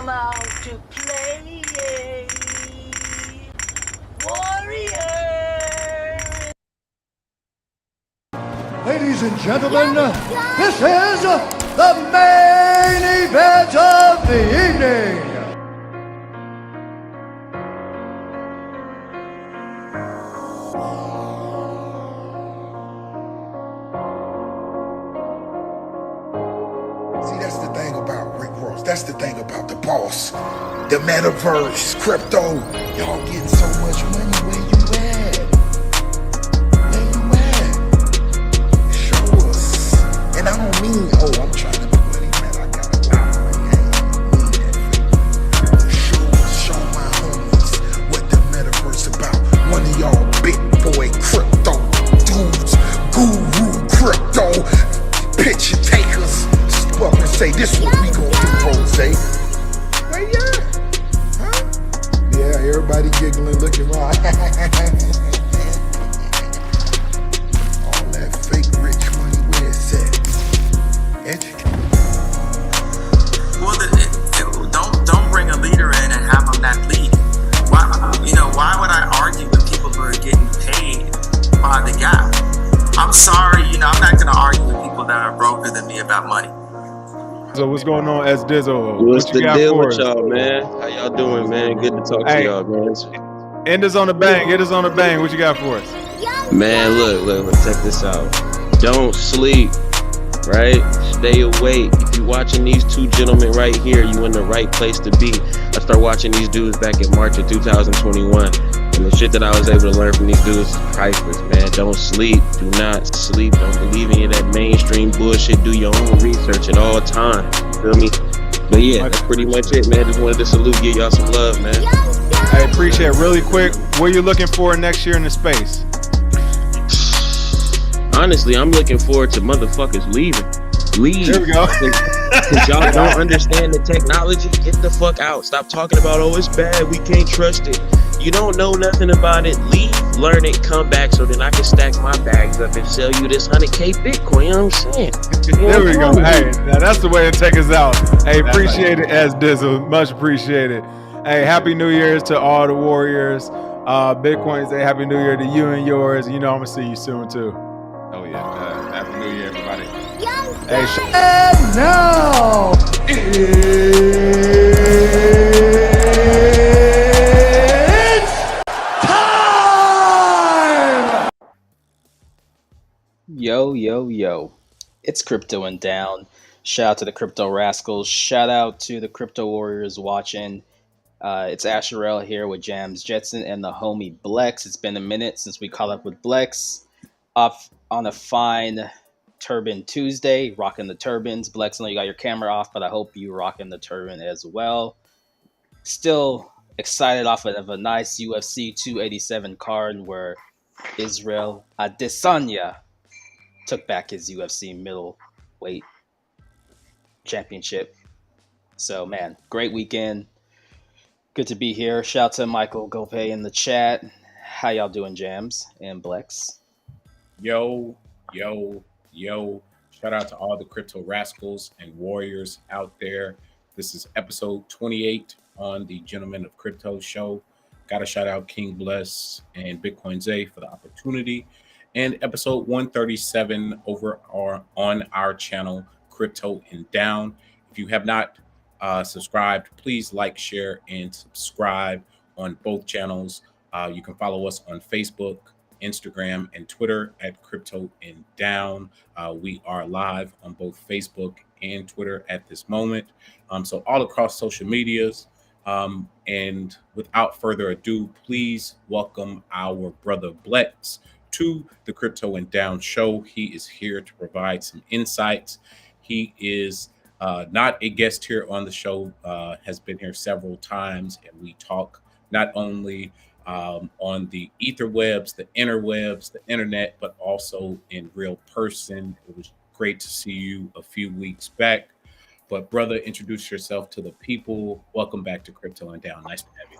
come out to play. Warriors. Ladies and gentlemen, this is the main event of the evening. See, that's the thing about Rick Ross. That's the thing about the boss. The metaverse, crypto. Y'all getting so much money. Where you at? Where you at? Show us. And I don't mean, oh, I'm trying to make money, man. I got a lot of money. I ain't mean that. But show my homies what the metaverse about. One of y'all Bitboy crypto dudes, guru crypto, picture takers. Up and say, this is what we gonna do, Rujay. Where you at? Huh? Yeah, everybody giggling, looking around. All that fake rich money, where it's at? Well, don't bring a leader in and have them not lead. Why would I argue with people who are getting paid by the guy? I'm sorry, I'm not gonna argue with people that are broker than me about money. So what's going on, S Dizzle? What's What the you got deal for with us? y'all, man? How y'all doing, man? Good to talk to y'all, man. End us on the bang. Get us on the bang. What you got for us? Man, look, check this out. Don't sleep, right? Stay awake. If you're watching these two gentlemen right here, you in the right place to be. I started watching these dudes back in March of 2021. And the shit that I was able to learn from these dudes is priceless, man. Don't sleep. Do not sleep. Don't believe any of that mainstream bullshit. Do your own research at all times. You feel me? But yeah, that's pretty much it, man. Just wanted to salute, give y'all some love, man. I appreciate it. Really quick, what are you looking for next year in the space? Honestly, I'm looking forward to motherfuckers leaving. Leave. There we go. Because y'all don't understand the technology. Get the fuck out. Stop talking about, oh, it's bad, we can't trust it. You don't know nothing about it. Leave, learn it, come back so then I can stack my bags up and sell you this 100K Bitcoin. You know what I'm saying? There we go. Hey, now that's the way to take us out. Hey, appreciate it, S Dizzle. Much appreciated. Hey, Happy New Year's to all the Warriors. Bitcoin say Happy New Year to you and yours. I'm going to see you soon, too. Oh, yeah. Happy New Year, everybody. Hey, And now, it's time! Yo. It's Crypto and Down. Shout out to the Crypto Rascals. Shout out to the Crypto Warriors watching. It's Asherelle here with Jams Jetson and the homie Blex. It's been a minute since we caught up with Blex. Off on a fine Turban Tuesday, rocking the turbans. Blex, I know you got your camera off, but I hope you rocking the turban as well. Still excited off of a nice UFC 287 card where Israel Adesanya took back his UFC middleweight championship. So, man, great weekend. Good to be here. Shout out to Michael Gopay in the chat. How y'all doing, Jams and Blex? Yo. Shout out to all the crypto rascals and warriors out there. This is episode 28 on the Gentlemen of Crypto show. Got to shout out King Bless and Bitcoin Zay for the opportunity. And episode 137 over on our channel, Crypto and Down. If you have not subscribed, please like, share, and subscribe on both channels. You can follow us on Facebook, Instagram, and Twitter at Crypto and Down. We are live on both Facebook and Twitter at this moment. So all across social medias. And without further ado, please welcome our brother Blex to the Crypto and Down show. He is here to provide some insights. He is not a guest here on the show, has been here several times, and we talk not only on the etherwebs, the interwebs, the internet, but also in real person. It was great to see you a few weeks back. But brother, introduce yourself to the people. Welcome back to Crypto and Down. Nice to have you.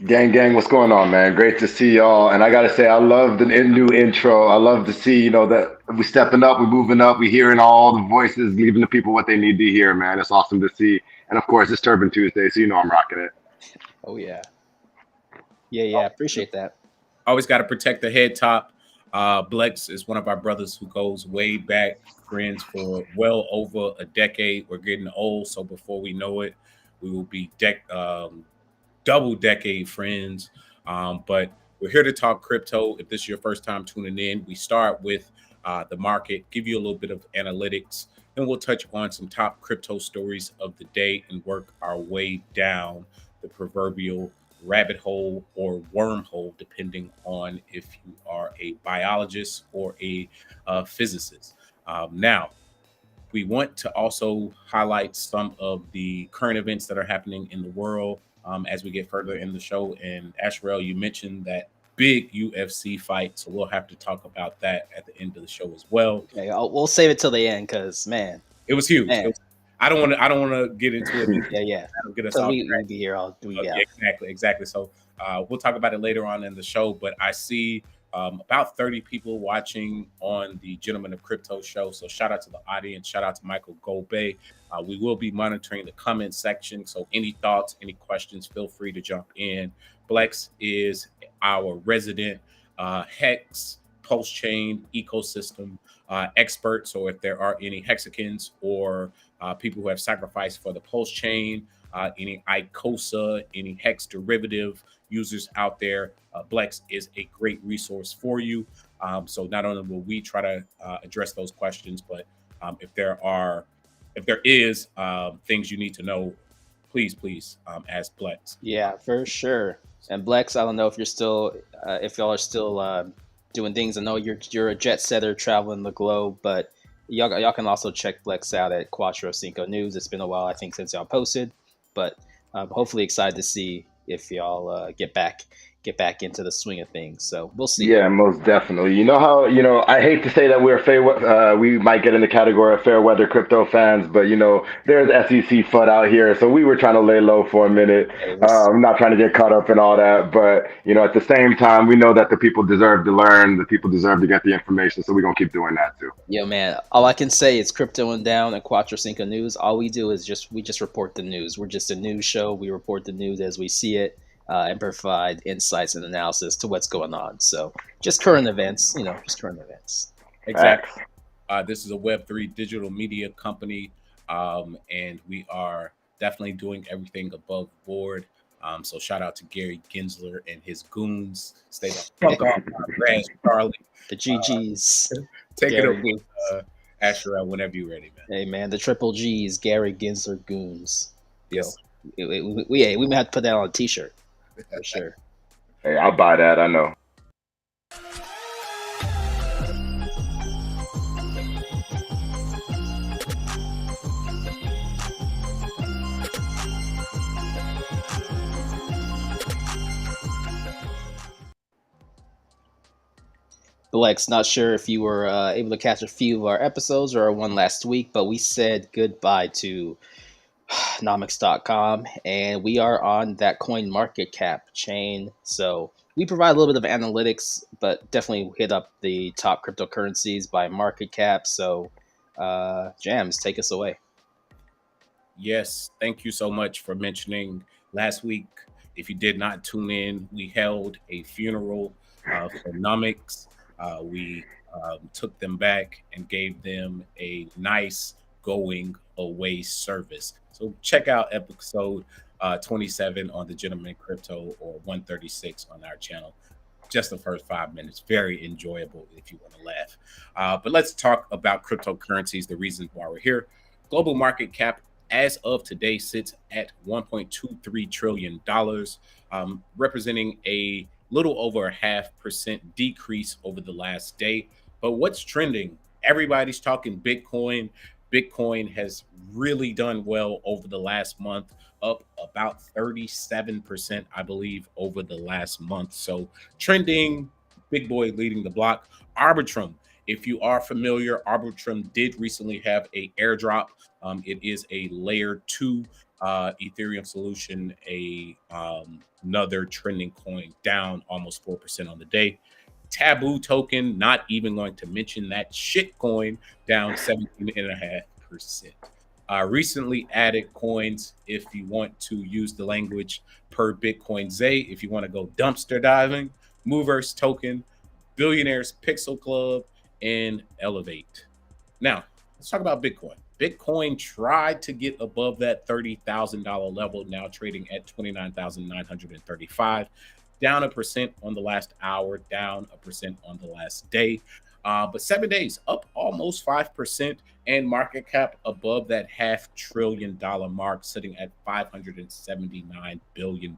Gang, what's going on, man? Great to see y'all. And I gotta say, I love the new intro. I love to see, that we stepping up, we moving up, we hearing all the voices, giving the people what they need to hear, man. It's awesome to see. And of course, it's Turban Tuesday, so I'm rocking it. Oh yeah. Yeah. Appreciate that. Always got to protect the head top. Blex is one of our brothers who goes way back, friends for well over a decade. We're getting old, so before we know it, we will be double decade friends. But we're here to talk crypto. If this is your first time tuning in, we start with the market, give you a little bit of analytics, then we'll touch on some top crypto stories of the day and work our way down the proverbial rabbit hole or wormhole, depending on if you are a biologist or a physicist. Now, we want to also highlight some of the current events that are happening in the world as we get further in the show. And Asherelle, you mentioned that big UFC fight, so we'll have to talk about that at the end of the show as well. Okay, we'll save it till the end because man, it was huge. Man. I don't want to get into it. Yeah. Get us so off we'll be here all week. Yeah, exactly. So we'll talk about it later on in the show. But I see about 30 people watching on the Gentlemen of Crypto show. So shout out to the audience. Shout out to Michael Golbey. We will be monitoring the comment section. So any thoughts, any questions, feel free to jump in. Blex is our resident Hex pulsechain ecosystem expert. So if there are any hexagons or people who have sacrificed for the pulsechain, any ICOSA, any hex derivative users out there, Blex is a great resource for you. So not only will we try to address those questions, but if there is things you need to know, please ask Blex. Yeah, for sure. And Blex, I don't know if you're still, if y'all are still doing things. I know you're a jet setter traveling the globe, but y'all can also check Blex out at Cuatro Cinco News. It's been a while, I think, since y'all posted, but hopefully excited to see if y'all get back into the swing of things. So we'll see. Yeah, most definitely. You know how, I hate to say that we might get in the category of fair weather crypto fans, but there's SEC FUD out here. So we were trying to lay low for a minute. I'm not trying to get caught up in all that, but at the same time, we know that the people deserve to learn, the people deserve to get the information. So we're going to keep doing that too. Yo, man, all I can say is Crypto and Down and Cuatro Cinco News. All we do is we just report the news. We're just a news show. We report the news as we see it. And provide insights and analysis to what's going on. So just current events, just current events. Exactly. This is a Web3 digital media company, and we are definitely doing everything above board. So shout out to Gary Gensler and his goons. Stay the fuck off my grass, Charlie. The GGs. Take Gary it away, Asherelle, whenever you're ready, man. Hey, man, the triple G's, Gary Gensler goons. Yes. We may have to put that on a t-shirt. For sure. Hey, I'll buy that. I know. Blex, not sure if you were able to catch a few of our episodes or one last week, but we said goodbye to nomics.com, and we are on that coin market cap chain. So we provide a little bit of analytics, but definitely hit up the top cryptocurrencies by market cap. So Jams, take us away. Yes, thank you so much for mentioning last week. If you did not tune in, we held a funeral for Nomics. We took them back and gave them a nice going away service. So check out episode 27 on the Gentleman Crypto or 136 on our channel. Just the first 5 minutes. Very enjoyable if you want to laugh. But let's talk about cryptocurrencies, the reasons why we're here. Global market cap as of today sits at $1.23 trillion, representing a little over a 0.5% decrease over the last day. But what's trending? Everybody's talking Bitcoin. Bitcoin has really done well over the last month, up about 37%, I believe, over the last month. So trending, big boy leading the block. Arbitrum If you are familiar, Arbitrum did recently have a airdrop. It is a layer 2 Ethereum solution, another trending coin, down almost 4% on the day. Taboo token, not even going to mention that shit coin, down 17.5%. Recently added coins, if you want to use the language per Bitcoin Zay, if you want to go dumpster diving, Movers token, Billionaires Pixel Club, and Elevate. Now, let's talk about Bitcoin. Bitcoin tried to get above that $30,000 level, now trading at 29,935, down 1% on the last hour, down 1% on the last day. But 7 days up almost 5%, and market cap above that $500 billion mark, sitting at $579 billion.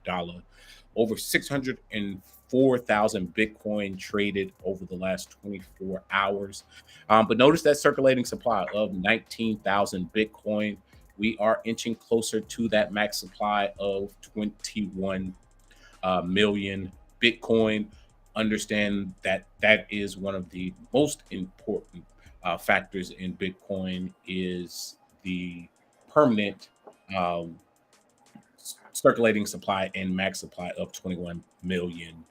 Over 604,000 Bitcoin traded over the last 24 hours. But notice that circulating supply of 19,000 Bitcoin. We are inching closer to that max supply of 21 million Bitcoin. Understand that that is one of the most important factors in Bitcoin, is the permanent circulating supply and max supply of 21 million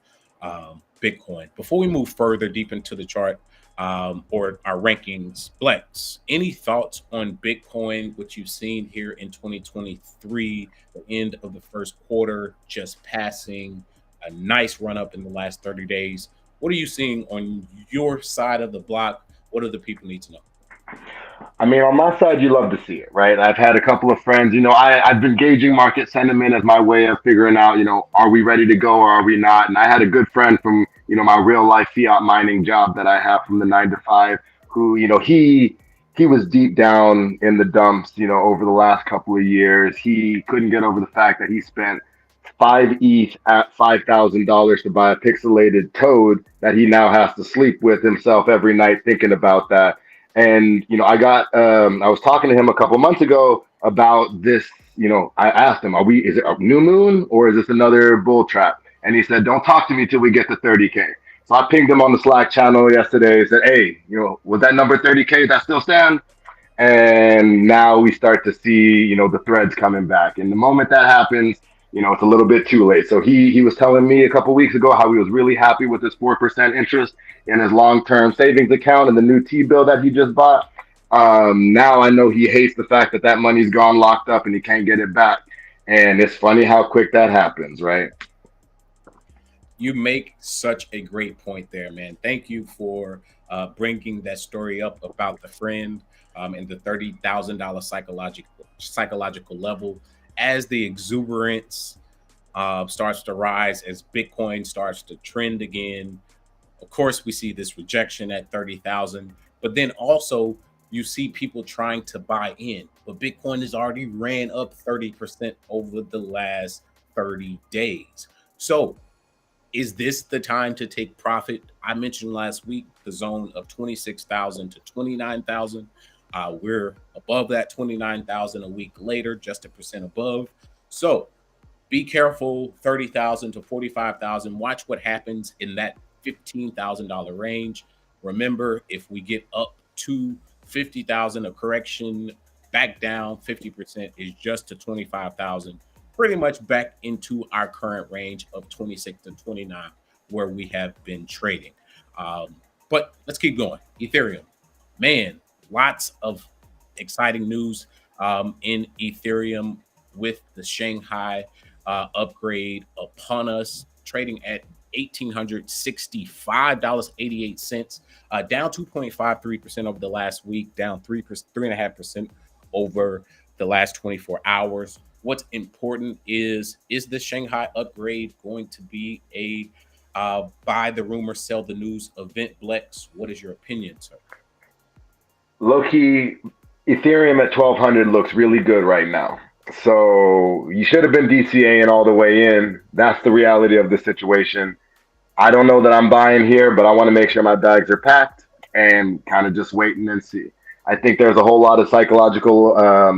Bitcoin. Before we move further deep into the chart or our rankings, Blex, any thoughts on Bitcoin, what you've seen here in 2023, the end of the first quarter, just passing a nice run up in the last 30 days. What are you seeing on your side of the block? What do the people need to know? I mean, on my side, you love to see it, right? I've had a couple of friends, I've been gauging market sentiment as my way of figuring out, are we ready to go or are we not? And I had a good friend from, my real life fiat mining job that I have from the 9 to 5, who, he was deep down in the dumps, over the last couple of years. He couldn't get over the fact that he spent 5 ETH at $5,000 to buy a pixelated toad that he now has to sleep with himself every night thinking about that. And, I was talking to him a couple months ago about this. I asked him, is it a new moon or is this another bull trap? And he said, don't talk to me till we get to 30K. So I pinged him on the Slack channel yesterday and said, hey, was that number 30K, that still stand? And now we start to see, the threads coming back. And the moment that happens, it's a little bit too late. So he was telling me a couple weeks ago how he was really happy with his 4% interest in his long-term savings account and the new T-bill that he just bought. Now I know he hates the fact that that money's gone locked up and he can't get it back. And it's funny how quick that happens, right? You make such a great point there, man. Thank you for bringing that story up about the friend and the $30,000 psychological level. As the exuberance starts to rise, as Bitcoin starts to trend again, of course, we see this rejection at 30,000, but then also you see people trying to buy in. But Bitcoin has already ran up 30% over the last 30 days. So is this the time to take profit? I mentioned last week the zone of 26,000 to 29,000. We're above that 29,000 a week later, just 1% above. So be careful, 30,000 to 45,000. Watch what happens in that $15,000 range. Remember, if we get up to 50,000, a correction back down 50% is just to 25,000, pretty much back into our current range of 26 to 29 where we have been trading. But let's keep going. Ethereum, man, lots of exciting news in Ethereum with the Shanghai upgrade upon us, trading at $1,865.88, down 2.53% over the last week, down 3.5% over the last 24 hours. What's important is the Shanghai upgrade going to be a buy the rumor, sell the news event, Blex? What is your opinion, sir? Low-key, Ethereum at 1,200 looks really good right now. So you should have been DCAing all the way in. That's the reality of the situation. I don't know that I'm buying here, but I want to make sure my bags are packed and kind of just waiting and see. I think there's a whole lot of psychological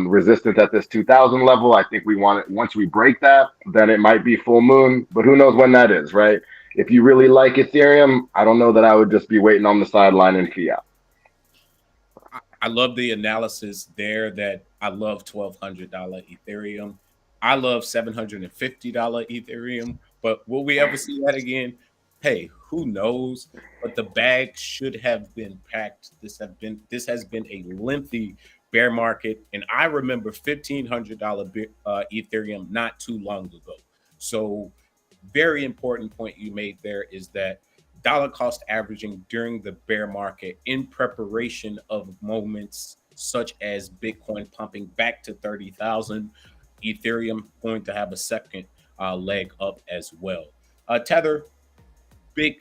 resistance at this 2,000 level. I think we want it. Once we break that, then it might be full moon, but who knows when that is, right? If you really like Ethereum, I don't know that I would just be waiting on the sideline in fiat. I love the analysis there that I love $1,200 Ethereum. I love $750 Ethereum. But will we ever see that again? Hey, who knows? But the bag should have been packed. This has been a lengthy bear market, and I remember $1,500 Ethereum not too long ago. So, very important point you made there is that dollar cost averaging during the bear market in preparation of moments such as Bitcoin pumping back to 30,000, Ethereum going to have a second leg up as well. Tether, big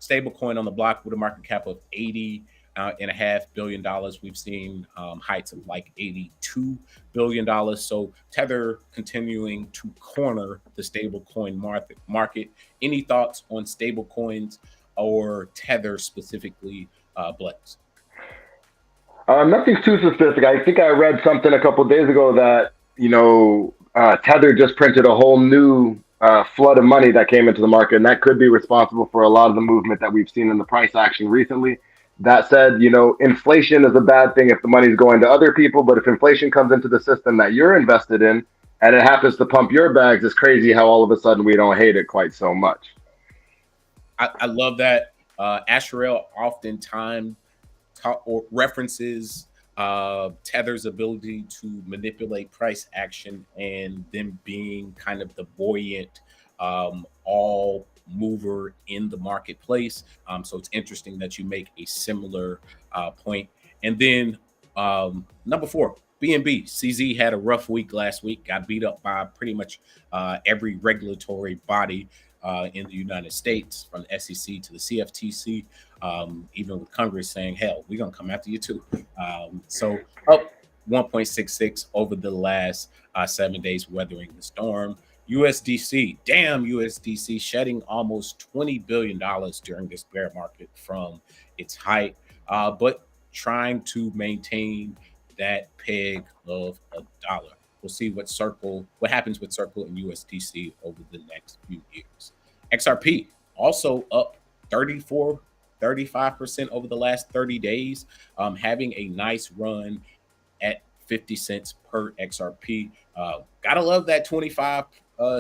stablecoin on the block with a market cap of $80.5 billion. We've seen heights of like $82 billion. So Tether continuing to corner the stablecoin market. Any thoughts on stablecoins or Tether specifically, Blex? Nothing too specific. I think I read something a couple of days ago that, Tether just printed a whole new flood of money that came into the market, and that could be responsible for a lot of the movement that we've seen in the price action recently. That said, inflation is a bad thing if the money's going to other people, but if inflation comes into the system that you're invested in and it happens to pump your bags, it's crazy how all of a sudden we don't hate it quite so much. I love that. Asherelle oftentimes references Tether's ability to manipulate price action and them being kind of the buoyant all mover in the marketplace. So it's interesting that you make a similar point. And then number 4, BNB. CZ had a rough week last week, got beat up by pretty much every regulatory body in the United States, from the SEC to the CFTC, even with Congress saying, hell, we're going to come after you too. So up 1.66 over the last 7 days, weathering the storm. USDC, damn USDC, shedding almost $20 billion during this bear market from its height, but trying to maintain that peg of $1. We'll see what happens with Circle and USDC over the next few years. XRP also up 35% over the last 30 days, having a nice run at 50 cents per XRP. Gotta love that 25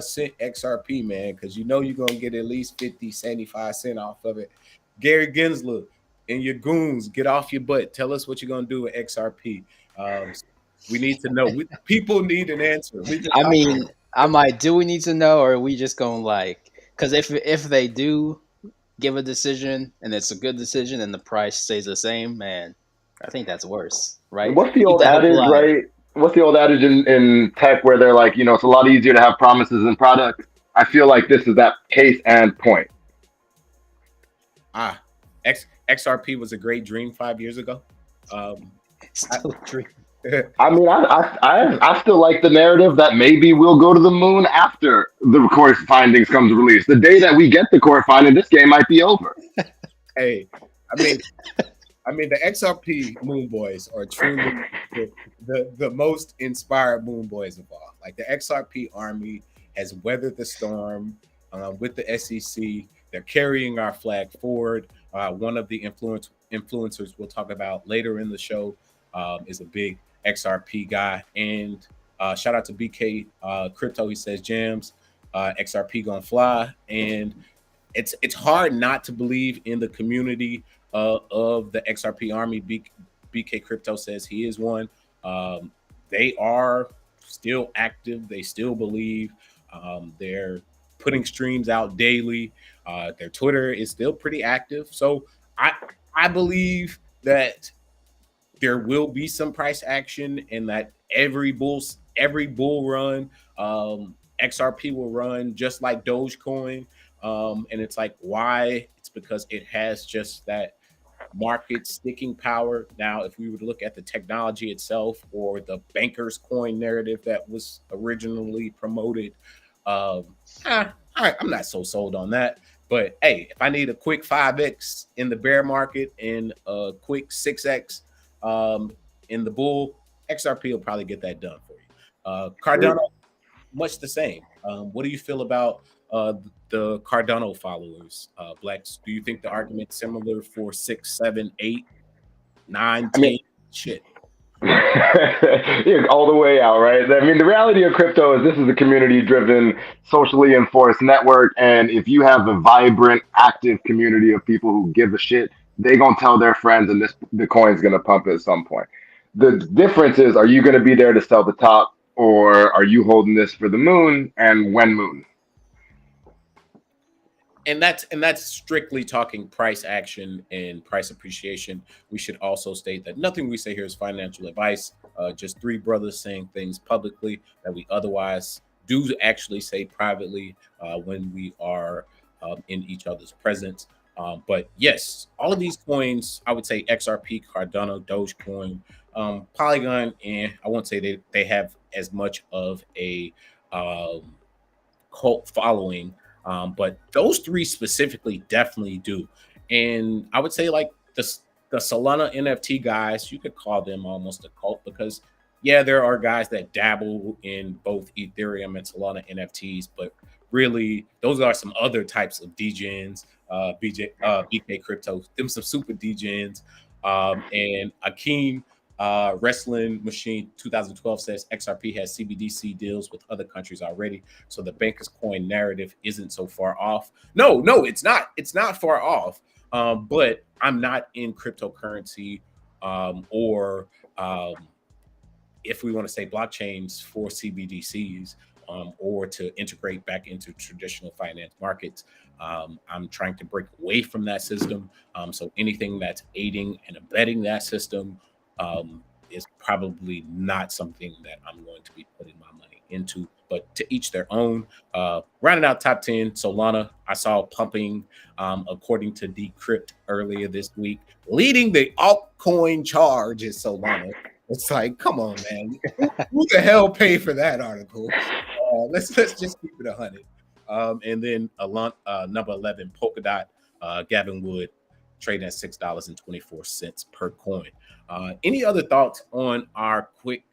cent XRP, man, because you're going to get at least 50, 75 cents off of it. Gary Gensler and your goons, get off your butt. Tell us what you're going to do with XRP. We need to know. People need an answer. Do we need to know, or are we just going because if they do give a decision and it's a good decision and the price stays the same, man, I think that's worse, right? What's the old adage, right? What's the old adage in tech where they're like, it's a lot easier to have promises than products? I feel like this is that case and point. XRP was a great dream 5 years ago. Still a dream. I still like the narrative that maybe we'll go to the moon after the court findings comes released. The day that we get the court finding, this game might be over. Hey, the XRP Moon Boys are truly the most inspired Moon Boys of all. Like, the XRP army has weathered the storm with the SEC. They're carrying our flag forward. One of the influencers we'll talk about later in the show is a big XRP guy. And shout out to BK Crypto. He says, Jams, XRP gonna fly. And it's hard not to believe in the community of the XRP army. BK Crypto says he is one. They are still active. They still believe. They're putting streams out daily. Their Twitter is still pretty active. So I believe that there will be some price action, and that every bull run, XRP will run just like Dogecoin. And it's like, why? It's because it has just that market sticking power. Now, if we were to look at the technology itself or the banker's coin narrative that was originally promoted, I'm not so sold on that. But hey, if I need a quick 5x in the bear market and a quick 6x in the bull, XRP will probably get that done for you. Cardano, much the same. What do you feel about the Cardano followers, Blex? Do you think the argument's similar for 6, 7, 8, 9, 10? shit. Yeah, all the way out, right? I mean, the reality of crypto is this is a community-driven, socially enforced network, and if you have a vibrant, active community of people who give a shit, they gonna tell their friends, and the coin's gonna pump at some point. The difference is, are you gonna be there to sell the top, or are you holding this for the moon? And when moon? And that's strictly talking price action and price appreciation. We should also state that nothing we say here is financial advice. Just three brothers saying things publicly that we otherwise do actually say privately when we are in each other's presence. But yes, all of these coins, I would say XRP, Cardano, Dogecoin, Polygon, and I won't say they have as much of a cult following. But those three specifically definitely do. And I would say like the Solana NFT guys, you could call them almost a cult because, yeah, there are guys that dabble in both Ethereum and Solana NFTs, but really those are some other types of degens, BK Crypto, them some super degens. And Akeem Wrestling Machine 2012 says XRP has CBDC deals with other countries already, so the Bankers Coin narrative isn't so far off. No, it's not. It's not far off. But I'm not in cryptocurrency or if we want to say blockchains for CBDCs or to integrate back into traditional finance markets. I'm trying to break away from that system. So anything that's aiding and abetting that system is probably not something that I'm going to be putting my money into, but to each their own. Rounding out top 10, Solana, I saw pumping according to Decrypt earlier this week. Leading the altcoin charge is Solana. It's like, come on, man. Who the hell paid for that article? Let's just keep it 100. And then number 11, Polkadot, Gavin Wood, trading at $6.24 per coin. Any other thoughts on our quick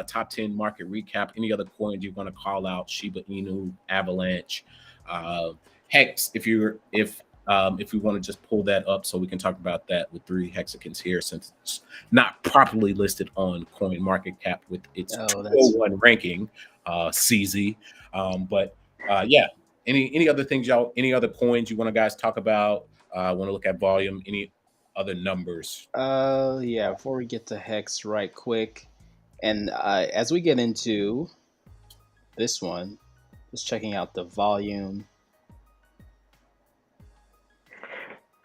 top 10 market recap? Any other coins you want to call out? Shiba Inu, Avalanche, Hex. If we want to just pull that up so we can talk about that with 3 hexagons here, since it's not properly listed on Coin Market Cap with its 201 ranking, CZ. But yeah, any other things, y'all? Any other coins you want to guys talk about? Want to look at volume? Any other numbers? Yeah, before we get to Hex right quick, and as we get into this one, just checking out the volume.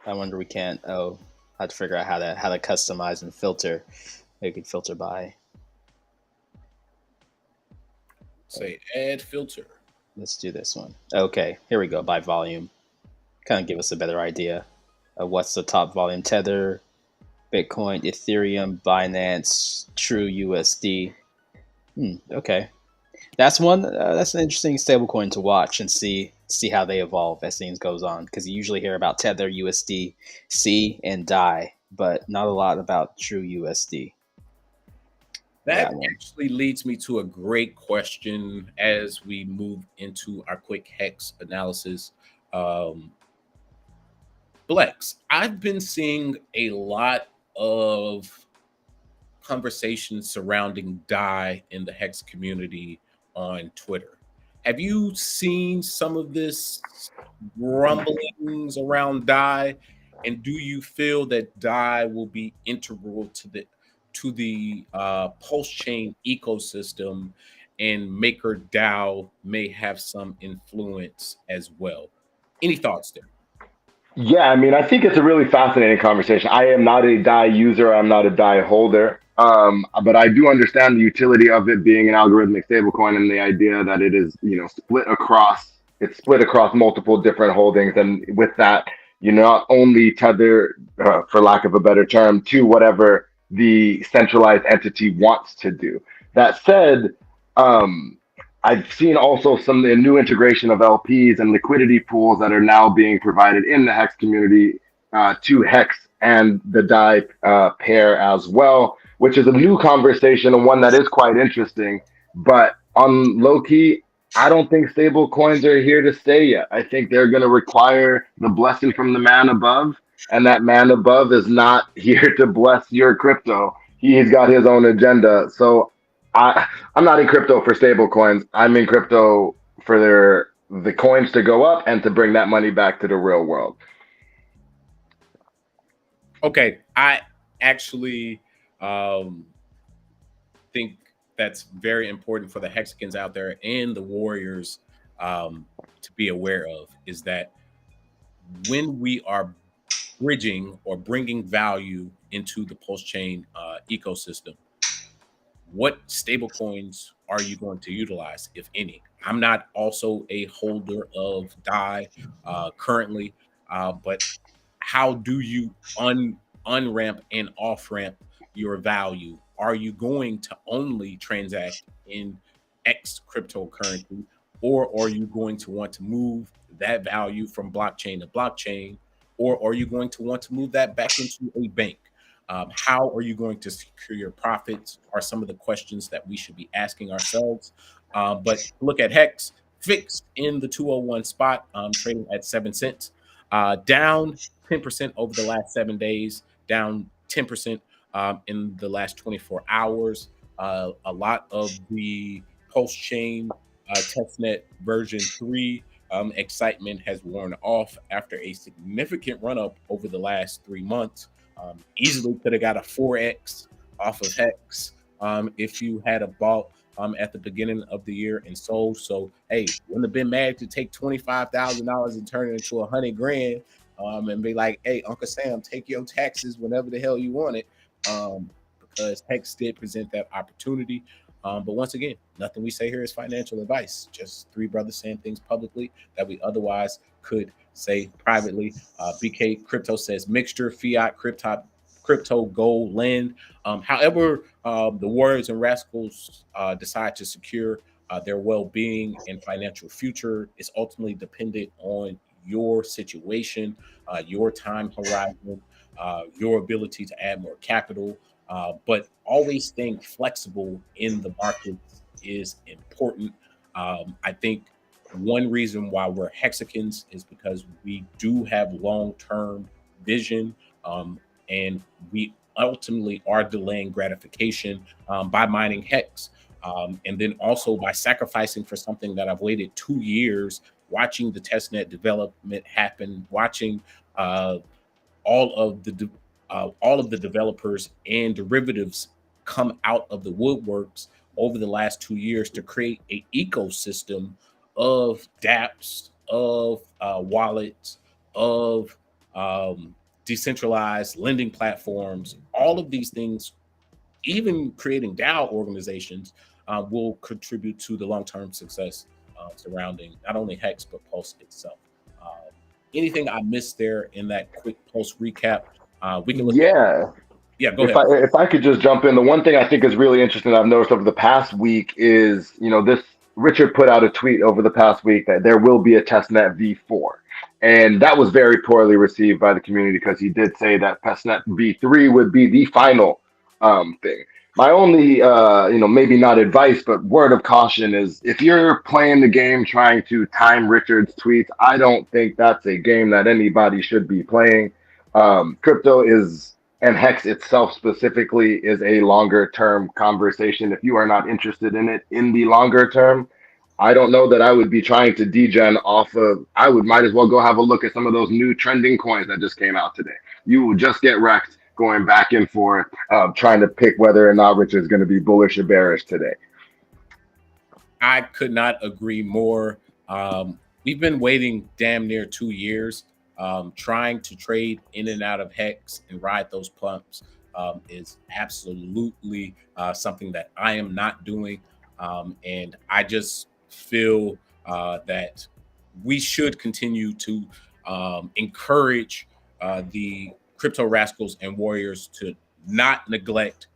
I wonder we can't. I have to figure out how to customize and filter. Maybe we can filter by. Say add filter. Let's do this one. Okay, here we go. By volume, kind of give us a better idea of what's the top volume. Tether, Bitcoin, Ethereum, Binance, True USD. Okay, that's one. That's an interesting stablecoin to watch and see how they evolve as things goes on. Because you usually hear about Tether, USD, C, and DAI, but not a lot about True USD. That actually leads me to a great question as we move into our quick Hex analysis. Blex, I've been seeing a lot of conversations surrounding DAI in the Hex community on Twitter. Have you seen some of this rumblings around DAI? And do you feel that DAI will be integral to the pulsechain ecosystem, and MakerDAO may have some influence as well? Any thoughts there? Yeah, I mean, I think it's a really fascinating conversation. I am not a DAI user. I'm not a DAI holder. But I do understand the utility of it being an algorithmic stablecoin and the idea that it is, split across multiple different holdings. And with that, you not only tether, for lack of a better term, to whatever the centralized entity wants to do. That said, I've seen also some new integration of LPs and liquidity pools that are now being provided in the Hex community to Hex and the DAI pair as well, which is a new conversation and one that is quite interesting. But on low key, I don't think stable coins are here to stay yet. I think they're going to require the blessing from the man above, and that man above is not here to bless your crypto. He's got his own agenda. So I'm not in crypto for stable coins. I'm in crypto for the coins to go up and to bring that money back to the real world. Okay, I actually think that's very important for the Hexicans out there and the Warriors to be aware of, is that when we are bridging or bringing value into the pulsechain ecosystem, what stable coins are you going to utilize, if any? I'm not also a holder of DAI currently, but how do you unramp and off ramp your value? Are you going to only transact in X cryptocurrency, or are you going to want to move that value from blockchain to blockchain, or are you going to want to move that back into a bank? How are you going to secure your profits are some of the questions that we should be asking ourselves. But look at Hex, fixed in the 201 spot, trading at 7 cents, down 10% over the last 7 days, down 10% in the last 24 hours. A lot of the Pulse Chain testnet version 3 excitement has worn off after a significant run up over the last 3 months. Easily could have got a 4x off of Hex if you had a bought at the beginning of the year and sold. So, hey, wouldn't have been mad to take $25,000 and turn it into $100,000 and be like, hey, Uncle Sam, take your taxes whenever the hell you want it, because Hex did present that opportunity. But once again, nothing we say here is financial advice. Just three brothers saying things publicly that we otherwise could say privately. BK Crypto says mixture, fiat, crypto, gold, land. However, the Warriors and Rascals decide to secure their well-being and financial future is ultimately dependent on your situation, your time horizon, your ability to add more capital. But always staying flexible in the market is important. I think one reason why we're Hexicans is because we do have long-term vision, and we ultimately are delaying gratification by mining Hex. And then also by sacrificing for something that I've waited 2 years, watching the testnet development happen, watching all of the developers and derivatives come out of the woodworks over the last 2 years to create an ecosystem of dApps, of wallets, of decentralized lending platforms. All of these things, even creating DAO organizations, will contribute to the long-term success surrounding not only Hex but Pulse itself. Anything I missed there in that quick Pulse recap? We can look. Yeah, go ahead. If I could just jump in, the one thing I think is really interesting I've noticed over the past week is, this Richard put out a tweet over the past week that there will be a testnet V4. And that was very poorly received by the community because he did say that testnet V3 would be the final thing. My only, maybe not advice, but word of caution is if you're playing the game trying to time Richard's tweets, I don't think that's a game that anybody should be playing. Crypto is, and Hex itself specifically, is a longer term conversation. If you are not interested in it in the longer term, I don't know that I would be trying to degen off of. Might as well go have a look at some of those new trending coins that just came out today. You will just get wrecked going back and forth, trying to pick whether or not Richard is going to be bullish or bearish today. I could not agree more. We've been waiting damn near 2 years. Trying to trade in and out of Hex and ride those pumps is absolutely something that I am not doing. And I just feel that we should continue to encourage the crypto rascals and warriors to not neglect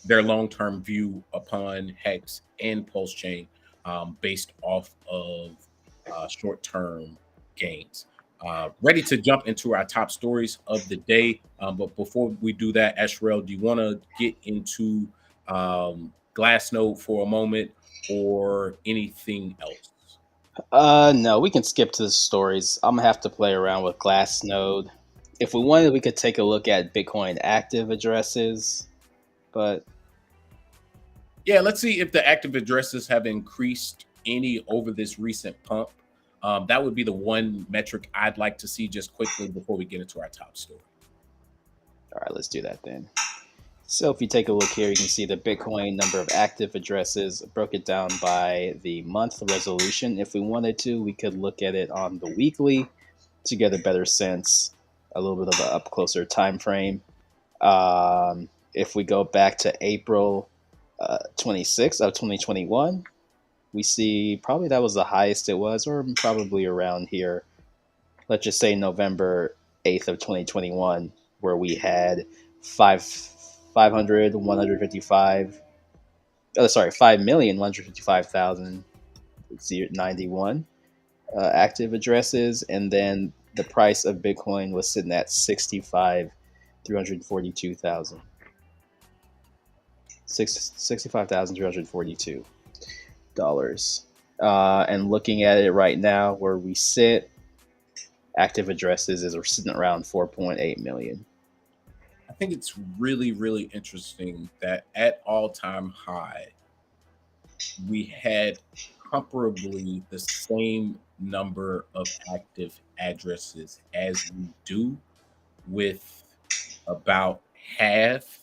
their long-term view upon Hex and Pulse Chain based off of short-term gains. Ready to jump into our top stories of the day. But before we do that, Ashrel, do you want to get into Glassnode for a moment or anything else? No, we can skip to the stories. I'm gonna have to play around with Glassnode. If we wanted, we could take a look at Bitcoin active addresses, but Yeah, let's see if the active addresses have increased any over this recent pump. That would be the one metric I'd like to see just quickly before we get into our top story. all right, let's do that then. So if you take a look here, you can see the Bitcoin number of active addresses, broke it down by the month resolution. If we wanted to, we could look at it on the weekly to get a better sense, a little bit of an up closer time frame. If we go back to April 26th of 2021, we see probably that was the highest it was, or probably around here. Let's just say November 8th of 2021, where we had 5,155,091 active addresses, and then the price of Bitcoin was sitting at $65,342. And looking at it right now, where we sit, active addresses is sitting around 4.8 million. I think it's really, really interesting that at all-time high, we had comparably the same number of active addresses as we do, with about half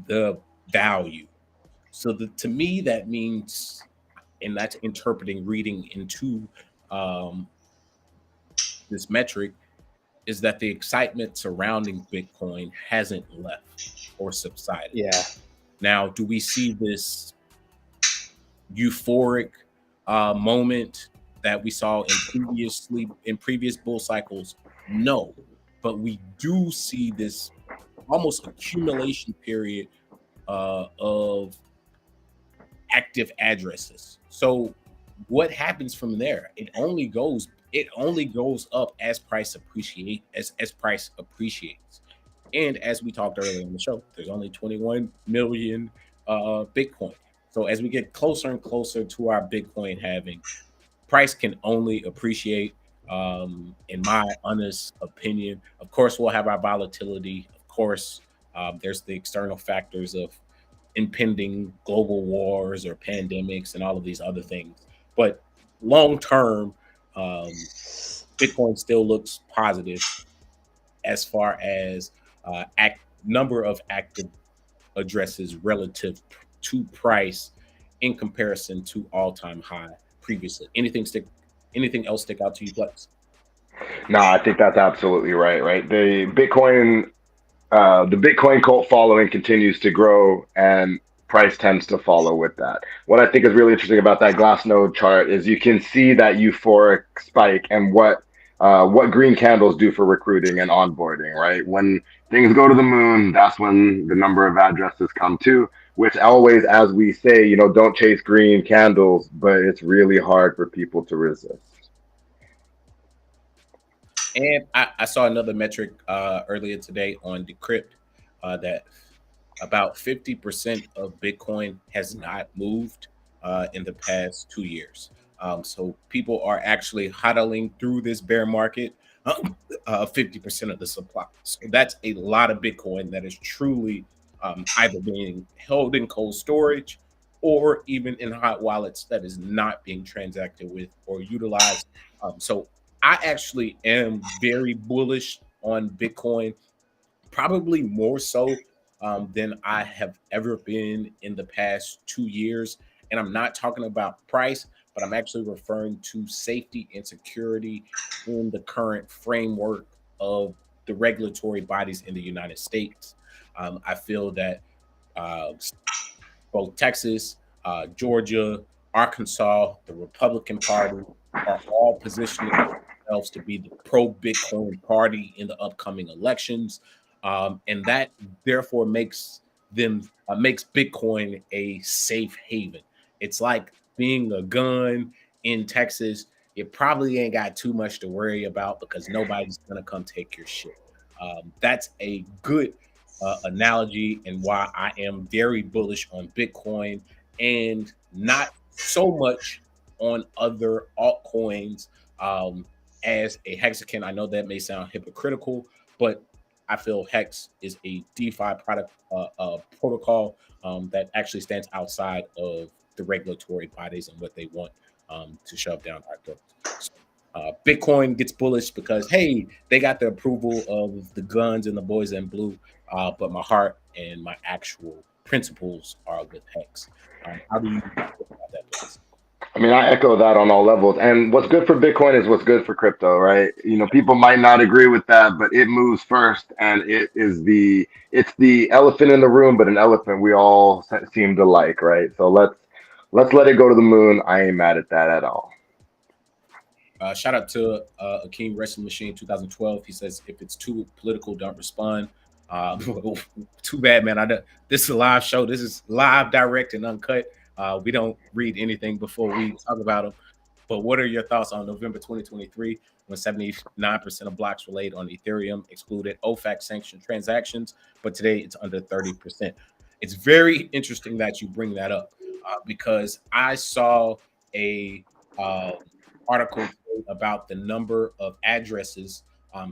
the value. So to me, that means, and that's reading into this metric, is that the excitement surrounding Bitcoin hasn't left or subsided. Yeah. Now, do we see this euphoric moment that we saw in previous bull cycles? No, but we do see this almost accumulation period of active addresses. So what happens from there? It only goes up as price appreciates. And as we talked earlier in the show, there's only 21 million Bitcoin. So as we get closer and closer to our Bitcoin halving, price can only appreciate, in my honest opinion. Of course, we'll have our volatility. Of course, there's the external factors of impending global wars or pandemics and all of these other things. But long term, Bitcoin still looks positive as far as number of active addresses relative to price in comparison to all-time high previously. Anything else stick out to you, Flex? No, I think that's absolutely right. Right, the Bitcoin cult following continues to grow, and price tends to follow with that. What I think is really interesting about that Glassnode chart is you can see that euphoric spike and what green candles do for recruiting and onboarding. Right, when things go to the moon, that's when the number of addresses come to. Which always, as we say, don't chase green candles, but it's really hard for people to resist. And I saw another metric earlier today on Decrypt that about 50% of Bitcoin has not moved in the past 2 years. So people are actually hodling through this bear market 50% of the supply. So that's a lot of Bitcoin that is truly either being held in cold storage or even in hot wallets that is not being transacted with or utilized. So I actually am very bullish on Bitcoin, probably more so than I have ever been in the past 2 years. And I'm not talking about price, but I'm actually referring to safety and security in the current framework of the regulatory bodies in the United States. I feel that both Texas, Georgia, Arkansas, the Republican Party are all positioning themselves to be the pro-Bitcoin party in the upcoming elections. And that therefore makes Bitcoin a safe haven. It's like being a gun in Texas. You probably ain't got too much to worry about because nobody's going to come take your shit. That's a good analogy and why I am very bullish on Bitcoin and not so much on other altcoins as a hexagon, I know that may sound hypocritical, but I feel Hex is a DeFi product protocol that actually stands outside of the regulatory bodies and what they want to shove down our throats. So, Bitcoin gets bullish because, hey, they got the approval of the guns and the boys in blue, but my heart and my actual principles are with Hex. How do you feel about that, please? I mean, I echo that on all levels. And what's good for Bitcoin is what's good for crypto, right? You know, people might not agree with that, but it moves first, and it's the elephant in the room, but an elephant we all seem to like, right? So let's let it go to the moon. I ain't mad at that at all. Shout out to Akeem Wrestling Machine 2012. He says, if it's too political, don't respond. Too bad, man. This is a live show. This is live, direct, and uncut. We don't read anything before we talk about them. But what are your thoughts on November 2023 when 79% of blocks were laid on Ethereum, excluded OFAC sanctioned transactions, but today it's under 30%? It's very interesting that you bring that up because I saw a article about the number of addresses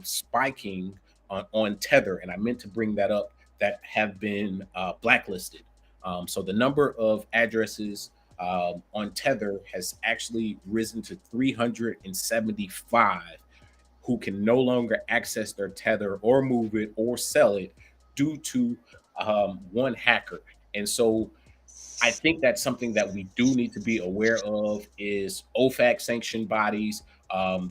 spiking on Tether, and I meant to bring that up, that have been blacklisted. So the number of addresses on Tether has actually risen to 375 who can no longer access their Tether or move it or sell it due to one hacker. And so I think that's something that we do need to be aware of is OFAC sanctioned bodies,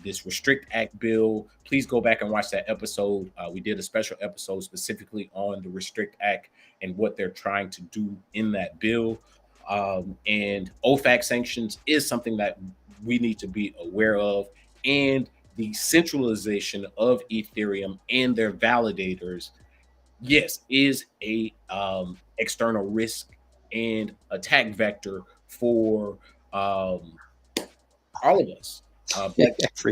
this Restrict Act bill. Please go back and watch that episode. We did a special episode specifically on the Restrict Act and what they're trying to do in that bill. And OFAC sanctions is something that we need to be aware of. And the centralization of Ethereum and their validators, yes, is a external risk and attack vector for all of us. That's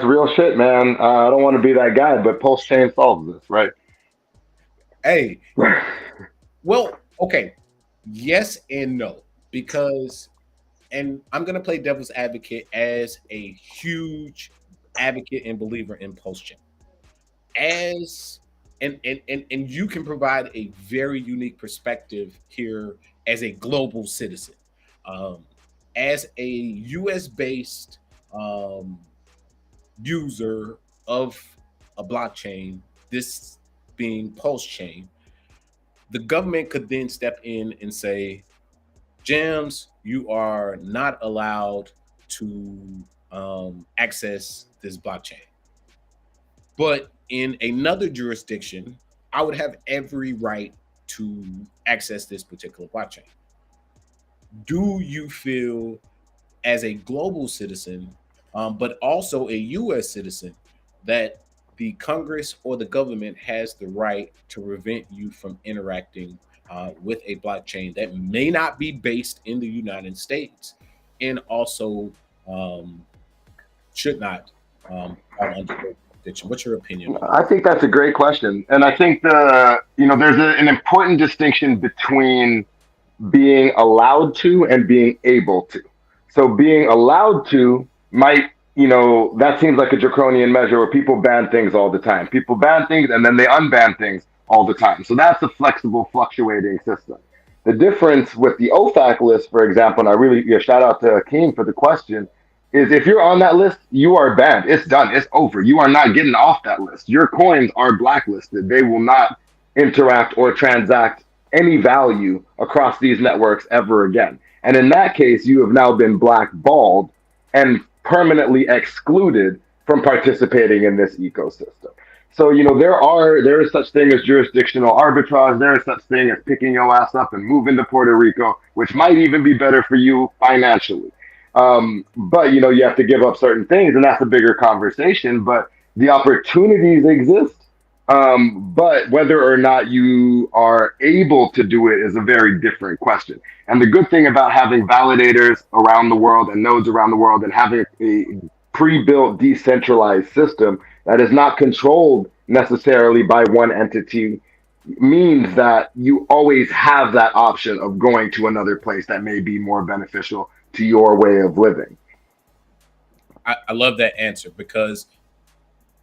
real shit, man. I don't want to be that guy, but pulsechain solves this, right? Hey, well, okay, yes and no, because, and I'm going to play devil's advocate as a huge advocate and believer in pulsechain. And you can provide a very unique perspective here as a global citizen. As a US-based user of a blockchain, this being pulsechain, the government could then step in and say, Jams, you are not allowed to access this blockchain. But in another jurisdiction, I would have every right to access this particular blockchain. Do you feel, as a global citizen, but also a U.S. citizen, that the Congress or the government has the right to prevent you from interacting with a blockchain that may not be based in the United States, and also should not fall under jurisdiction? What's your opinion? I think that's a great question, and I think there's an important distinction between being allowed to and being able to. So being allowed to might, that seems like a draconian measure where people ban things all the time. People ban things and then they unban things all the time. So that's a flexible, fluctuating system. The difference with the OFAC list, for example, and I really shout out to Akeem for the question, is if you're on that list, you are banned. It's done. It's over. You are not getting off that list. Your coins are blacklisted. They will not interact or transact any value across these networks ever again. And in that case, you have now been blackballed and permanently excluded from participating in this ecosystem. So, there is such thing as jurisdictional arbitrage. There is such thing as picking your ass up and moving to Puerto Rico, which might even be better for you financially. But, you have to give up certain things, and that's a bigger conversation. But the opportunities exist. But whether or not you are able to do it is a very different question. And the good thing about having validators around the world and nodes around the world and having a pre-built decentralized system that is not controlled necessarily by one entity means that you always have that option of going to another place that may be more beneficial to your way of living. I love that answer, because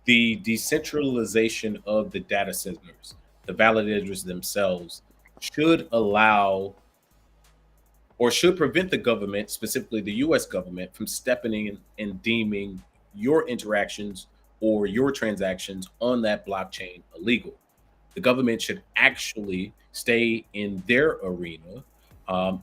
the decentralization of the data centers, the validators themselves, should allow or should prevent the government, specifically the US government, from stepping in and deeming your interactions or your transactions on that blockchain illegal. The government should actually stay in their arena,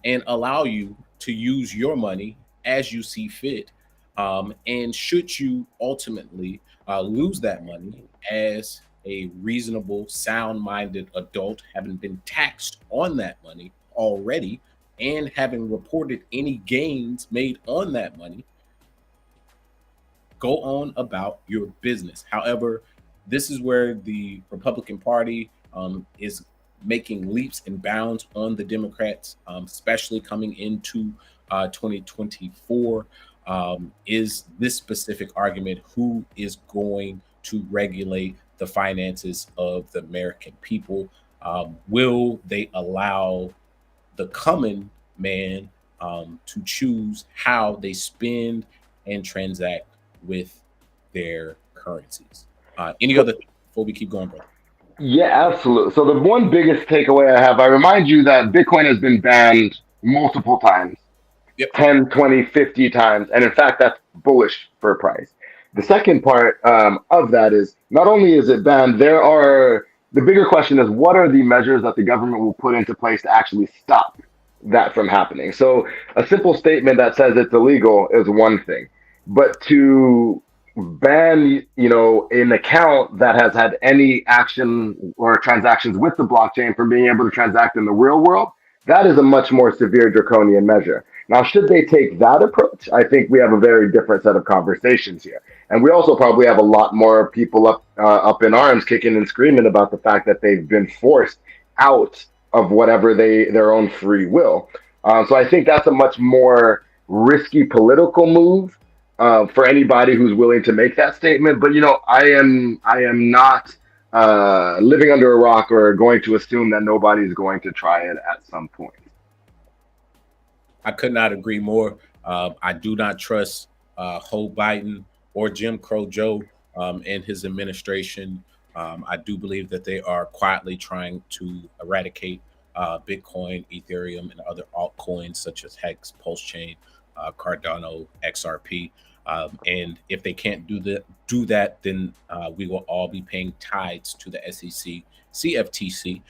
and allow you to use your money as you see fit. And should you ultimately lose that money as a reasonable, sound minded adult, having been taxed on that money already and having reported any gains made on that money, go on about your business. However, this is where the Republican Party is making leaps and bounds on the Democrats, especially coming into 2024, is this specific argument: who is going to regulate the finances of the American people? Will they allow the common man to choose how they spend and transact with their currencies? Any other before we keep going, brother? Yeah, absolutely. So the one biggest takeaway I have, I remind you that Bitcoin has been banned multiple times. Yep. 10, 20, 50 times. And in fact, that's bullish for a price. The second part of that is, not only is it banned, the bigger question is, what are the measures that the government will put into place to actually stop that from happening? So a simple statement that says it's illegal is one thing, but to ban, an account that has had any action or transactions with the blockchain from being able to transact in the real world, that is a much more severe draconian measure. Now, should they take that approach, I think we have a very different set of conversations here. And we also probably have a lot more people up in arms, kicking and screaming about the fact that they've been forced out of whatever their own free will. So I think that's a much more risky political move for anybody who's willing to make that statement. But I am not living under a rock or going to assume that nobody's going to try it at some point. I could not agree more. I do not trust Joe Biden or Jim Crow Joe and his administration. I do believe that they are quietly trying to eradicate Bitcoin, Ethereum, and other altcoins such as Hex, pulsechain, Cardano, XRP. And if they can't do that, then we will all be paying tithes to the SEC, CFTC,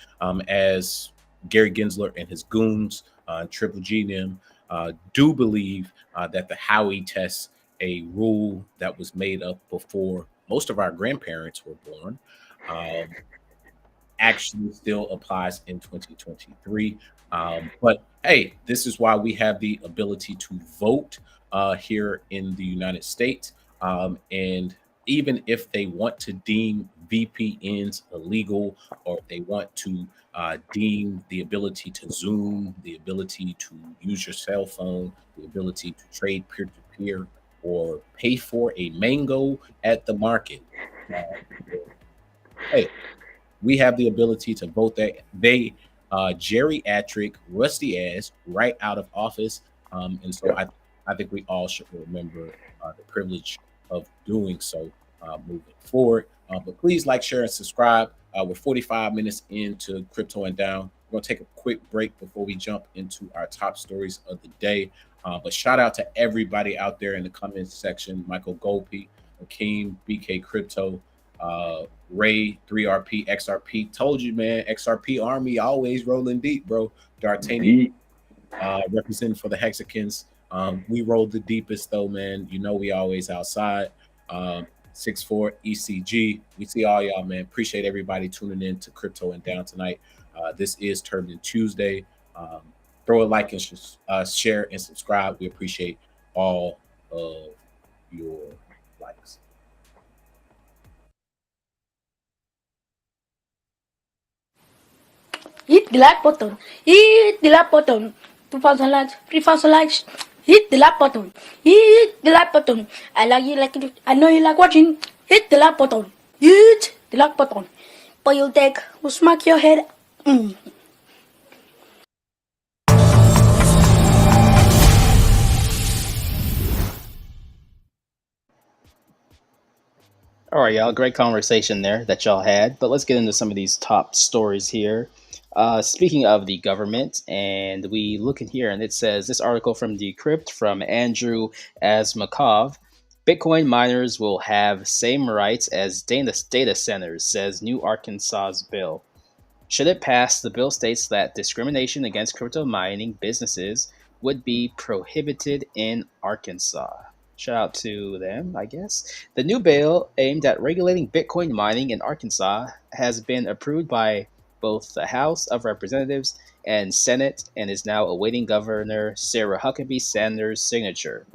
as Gary Gensler and his goons, Triple G and them, do believe that the Howey test, a rule that was made up before most of our grandparents were born, actually still applies in 2023. But hey, this is why we have the ability to vote here in the United States. And even if they want to deem VPNs illegal, or if they want to deem the ability to Zoom, the ability to use your cell phone, the ability to trade peer-to-peer, or pay for a mango at the market, hey, we have the ability to vote that they geriatric, rusty ass right out of office. And so I think we all should remember the privilege of doing so moving forward. But please like, share, and subscribe. We're 45 minutes into Crypto and Down. We're going to take a quick break before we jump into our top stories of the day. But shout out to everybody out there in the comments section: Michael Golpe, Akeem, BK Crypto, Ray, 3RP, XRP. Told you, man, XRP Army always rolling deep, bro. D'Artagnan, representing for the Hexicans. We rolled the deepest, though, man. We always outside. 64 ECG. We see all y'all, man. Appreciate everybody tuning in to Crypto and Down tonight. This is Turbine Tuesday. Throw a like and share and subscribe. We appreciate all of your likes. Hit the like button. Hit the like button. 2,000 likes, 3,000 likes. Hit the like button. Hit the like button. I like you like it. I know you like watching. Hit the like button. Hit the like button. Biotech will smack your head. All right, y'all. Great conversation there that y'all had. But let's get into some of these top stories here. Speaking of the government, and we look in here, and it says this article from Decrypt from Andrew Asmakov. Bitcoin miners will have same rights as data centers, says new Arkansas bill. Should it pass, the bill states that discrimination against crypto mining businesses would be prohibited in Arkansas. Shout out to them, I guess. The new bill aimed at regulating Bitcoin mining in Arkansas has been approved by both the House of Representatives and Senate and is now awaiting Governor Sarah Huckabee Sanders' signature.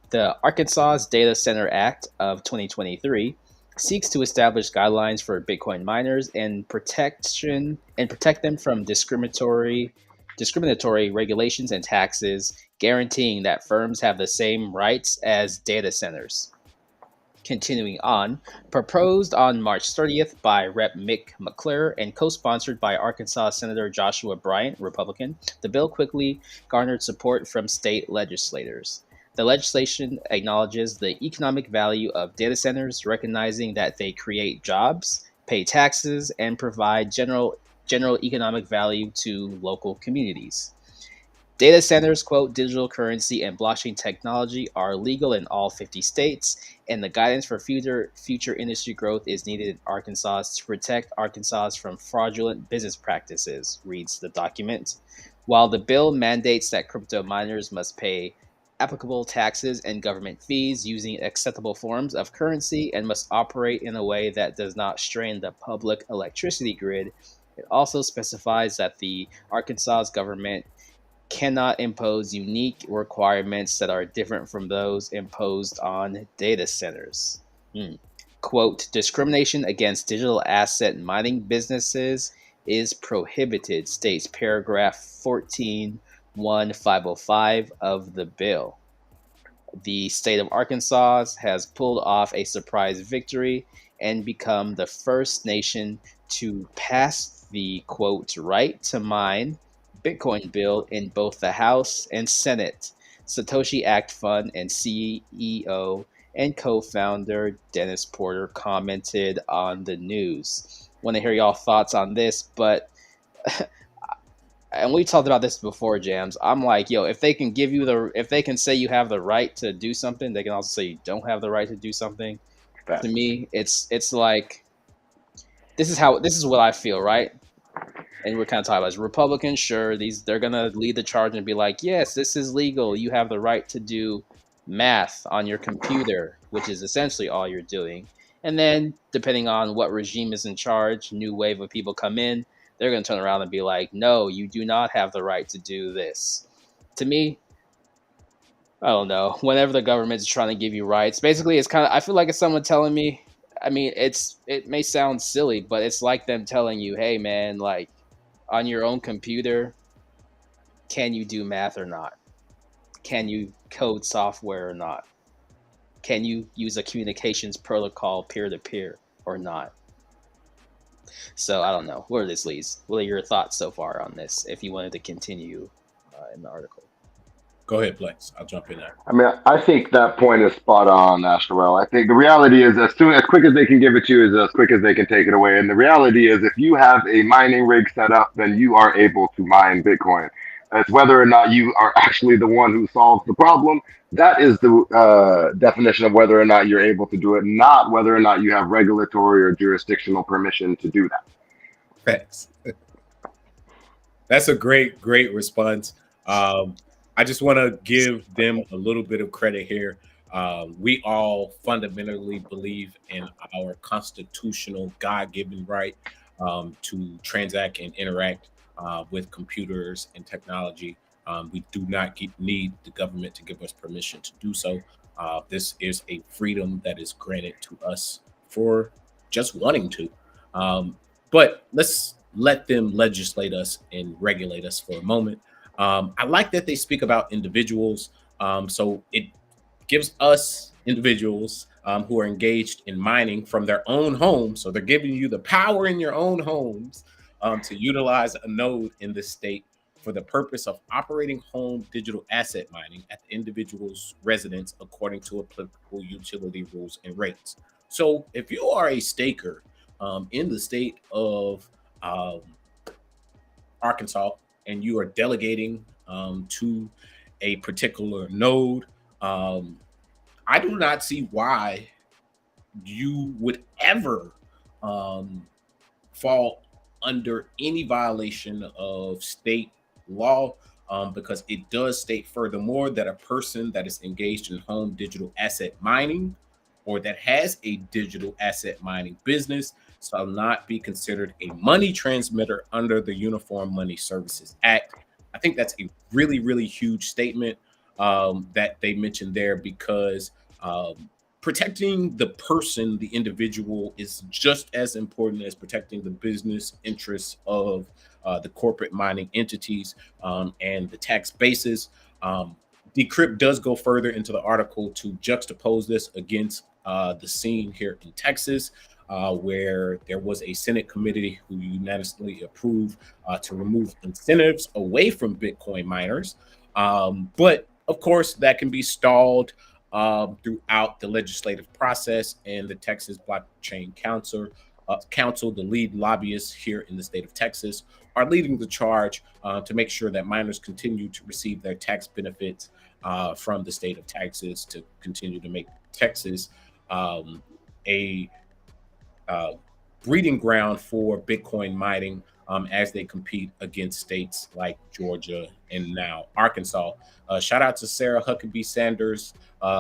The Arkansas Data Center Act of 2023 seeks to establish guidelines for Bitcoin miners and protect them from discriminatory regulations and taxes, guaranteeing that firms have the same rights as data centers. Continuing on, proposed on March 30th by Rep. Mick McClure and co-sponsored by Arkansas Senator Joshua Bryant, Republican, the bill quickly garnered support from state legislators. The legislation acknowledges the economic value of data centers, recognizing that they create jobs, pay taxes, and provide general economic value to local communities. Data centers, quote, digital currency and blockchain technology are legal in all 50 states, and the guidance for future industry growth is needed in Arkansas to protect Arkansas from fraudulent business practices, reads the document. While the bill mandates that crypto miners must pay applicable taxes and government fees using acceptable forms of currency and must operate in a way that does not strain the public electricity grid, it also specifies that the Arkansas government cannot impose unique requirements that are different from those imposed on data centers. Quote, discrimination against digital asset mining businesses is prohibited, states paragraph 14.1505 of the bill. The state of Arkansas has pulled off a surprise victory and become the first nation to pass the, quote, right to mine Bitcoin bill in both the House and Senate. Satoshi Act Fund and CEO and co-founder Dennis Porter commented on the news. Want to hear y'all thoughts on this, but and we talked about this before, Jams. I'm like, yo, if they can say you have the right to do something, they can also say you don't have the right to do something. To me, it's like this is what I feel, right? And we're kind of talking about Republicans. Sure, they're gonna lead the charge and be like, yes, this is legal. You have the right to do math on your computer, which is essentially all you're doing. And then, depending on what regime is in charge, new wave of people come in. They're gonna turn around and be like, no, you do not have the right to do this. To me, I don't know. Whenever the government's trying to give you rights, basically, it's kind of. I feel like it's someone telling me. I mean, it may sound silly, but it's like them telling you, hey, man, like, on your own computer, can you do math or not? Can you code software or not? Can you use a communications protocol peer-to-peer or not? So I don't know where this leads. What are your thoughts so far on this? If you wanted to continue in the article. Go ahead, Plex. I'll jump in there. I mean, I think that point is spot on, Asherwell. I think the reality is as quick as they can give it to you is as quick as they can take it away. And the reality is if you have a mining rig set up, then you are able to mine Bitcoin. It's whether or not you are actually the one who solves the problem. That is the definition of whether or not you're able to do it, not whether or not you have regulatory or jurisdictional permission to do that. Thanks. That's a great response. I just want to give them a little bit of credit here. We all fundamentally believe in our constitutional God-given right to transact and interact with computers and technology. We do not need the government to give us permission to do so. This is a freedom that is granted to us for just wanting to. But let's let them legislate us and regulate us for a moment. I like that they speak about individuals. So it gives us individuals who are engaged in mining from their own homes. So they're giving you the power in your own homes to utilize a node in this state for the purpose of operating home digital asset mining at the individual's residence according to applicable utility rules and rates. So if you are a staker in the state of Arkansas and you are delegating to a particular node, I do not see why you would ever fall under any violation of state law, because it does state furthermore that a person that is engaged in home digital asset mining or that has a digital asset mining business shall not be considered a money transmitter under the Uniform Money Services Act. I think that's a really, really huge statement that they mentioned there, because protecting the person, the individual, is just as important as protecting the business interests of the corporate mining entities and the tax bases. Decrypt does go further into the article to juxtapose this against the scene here in Texas, where there was a Senate committee who unanimously approved to remove incentives away from Bitcoin miners. But of course, that can be stalled throughout the legislative process, and the Texas Blockchain Council, the lead lobbyists here in the state of Texas, are leading the charge to make sure that miners continue to receive their tax benefits from the state of Texas, to continue to make Texas a breeding ground for Bitcoin mining as they compete against states like Georgia and now Arkansas. Shout out to Sarah Huckabee Sanders.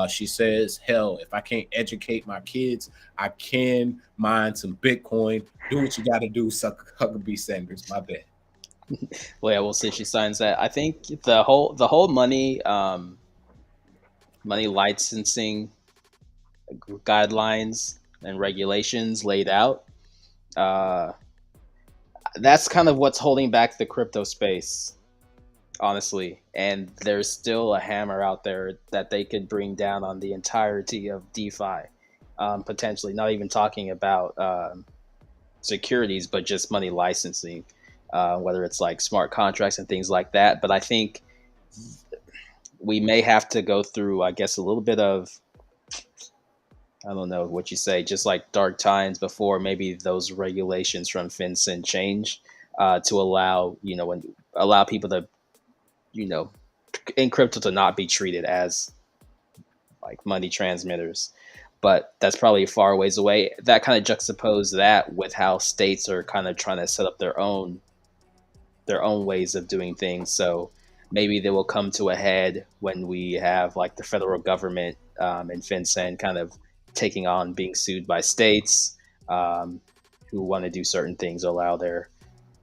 She says, hell, if I can't educate my kids, I can mine some Bitcoin. Do what you got to do, Huckabee Sanders. My bad. Well, yeah, we'll see if she signs that. I think the whole money licensing guidelines and regulations laid out, that's kind of what's holding back the crypto space, honestly. And there's still a hammer out there that they could bring down on the entirety of DeFi, potentially, not even talking about securities, but just money licensing, whether it's like smart contracts and things like that. But I think we may have to go through, I guess, a little bit of, I don't know what you say, just like dark times before maybe those regulations from FinCEN change to allow people to, in crypto, to not be treated as like money transmitters. But that's probably far ways away. That kind of juxtapose that with how states are kind of trying to set up their own ways of doing things. So maybe they will come to a head when we have like the federal government and FinCEN kind of taking on being sued by states who want to do certain things, allow their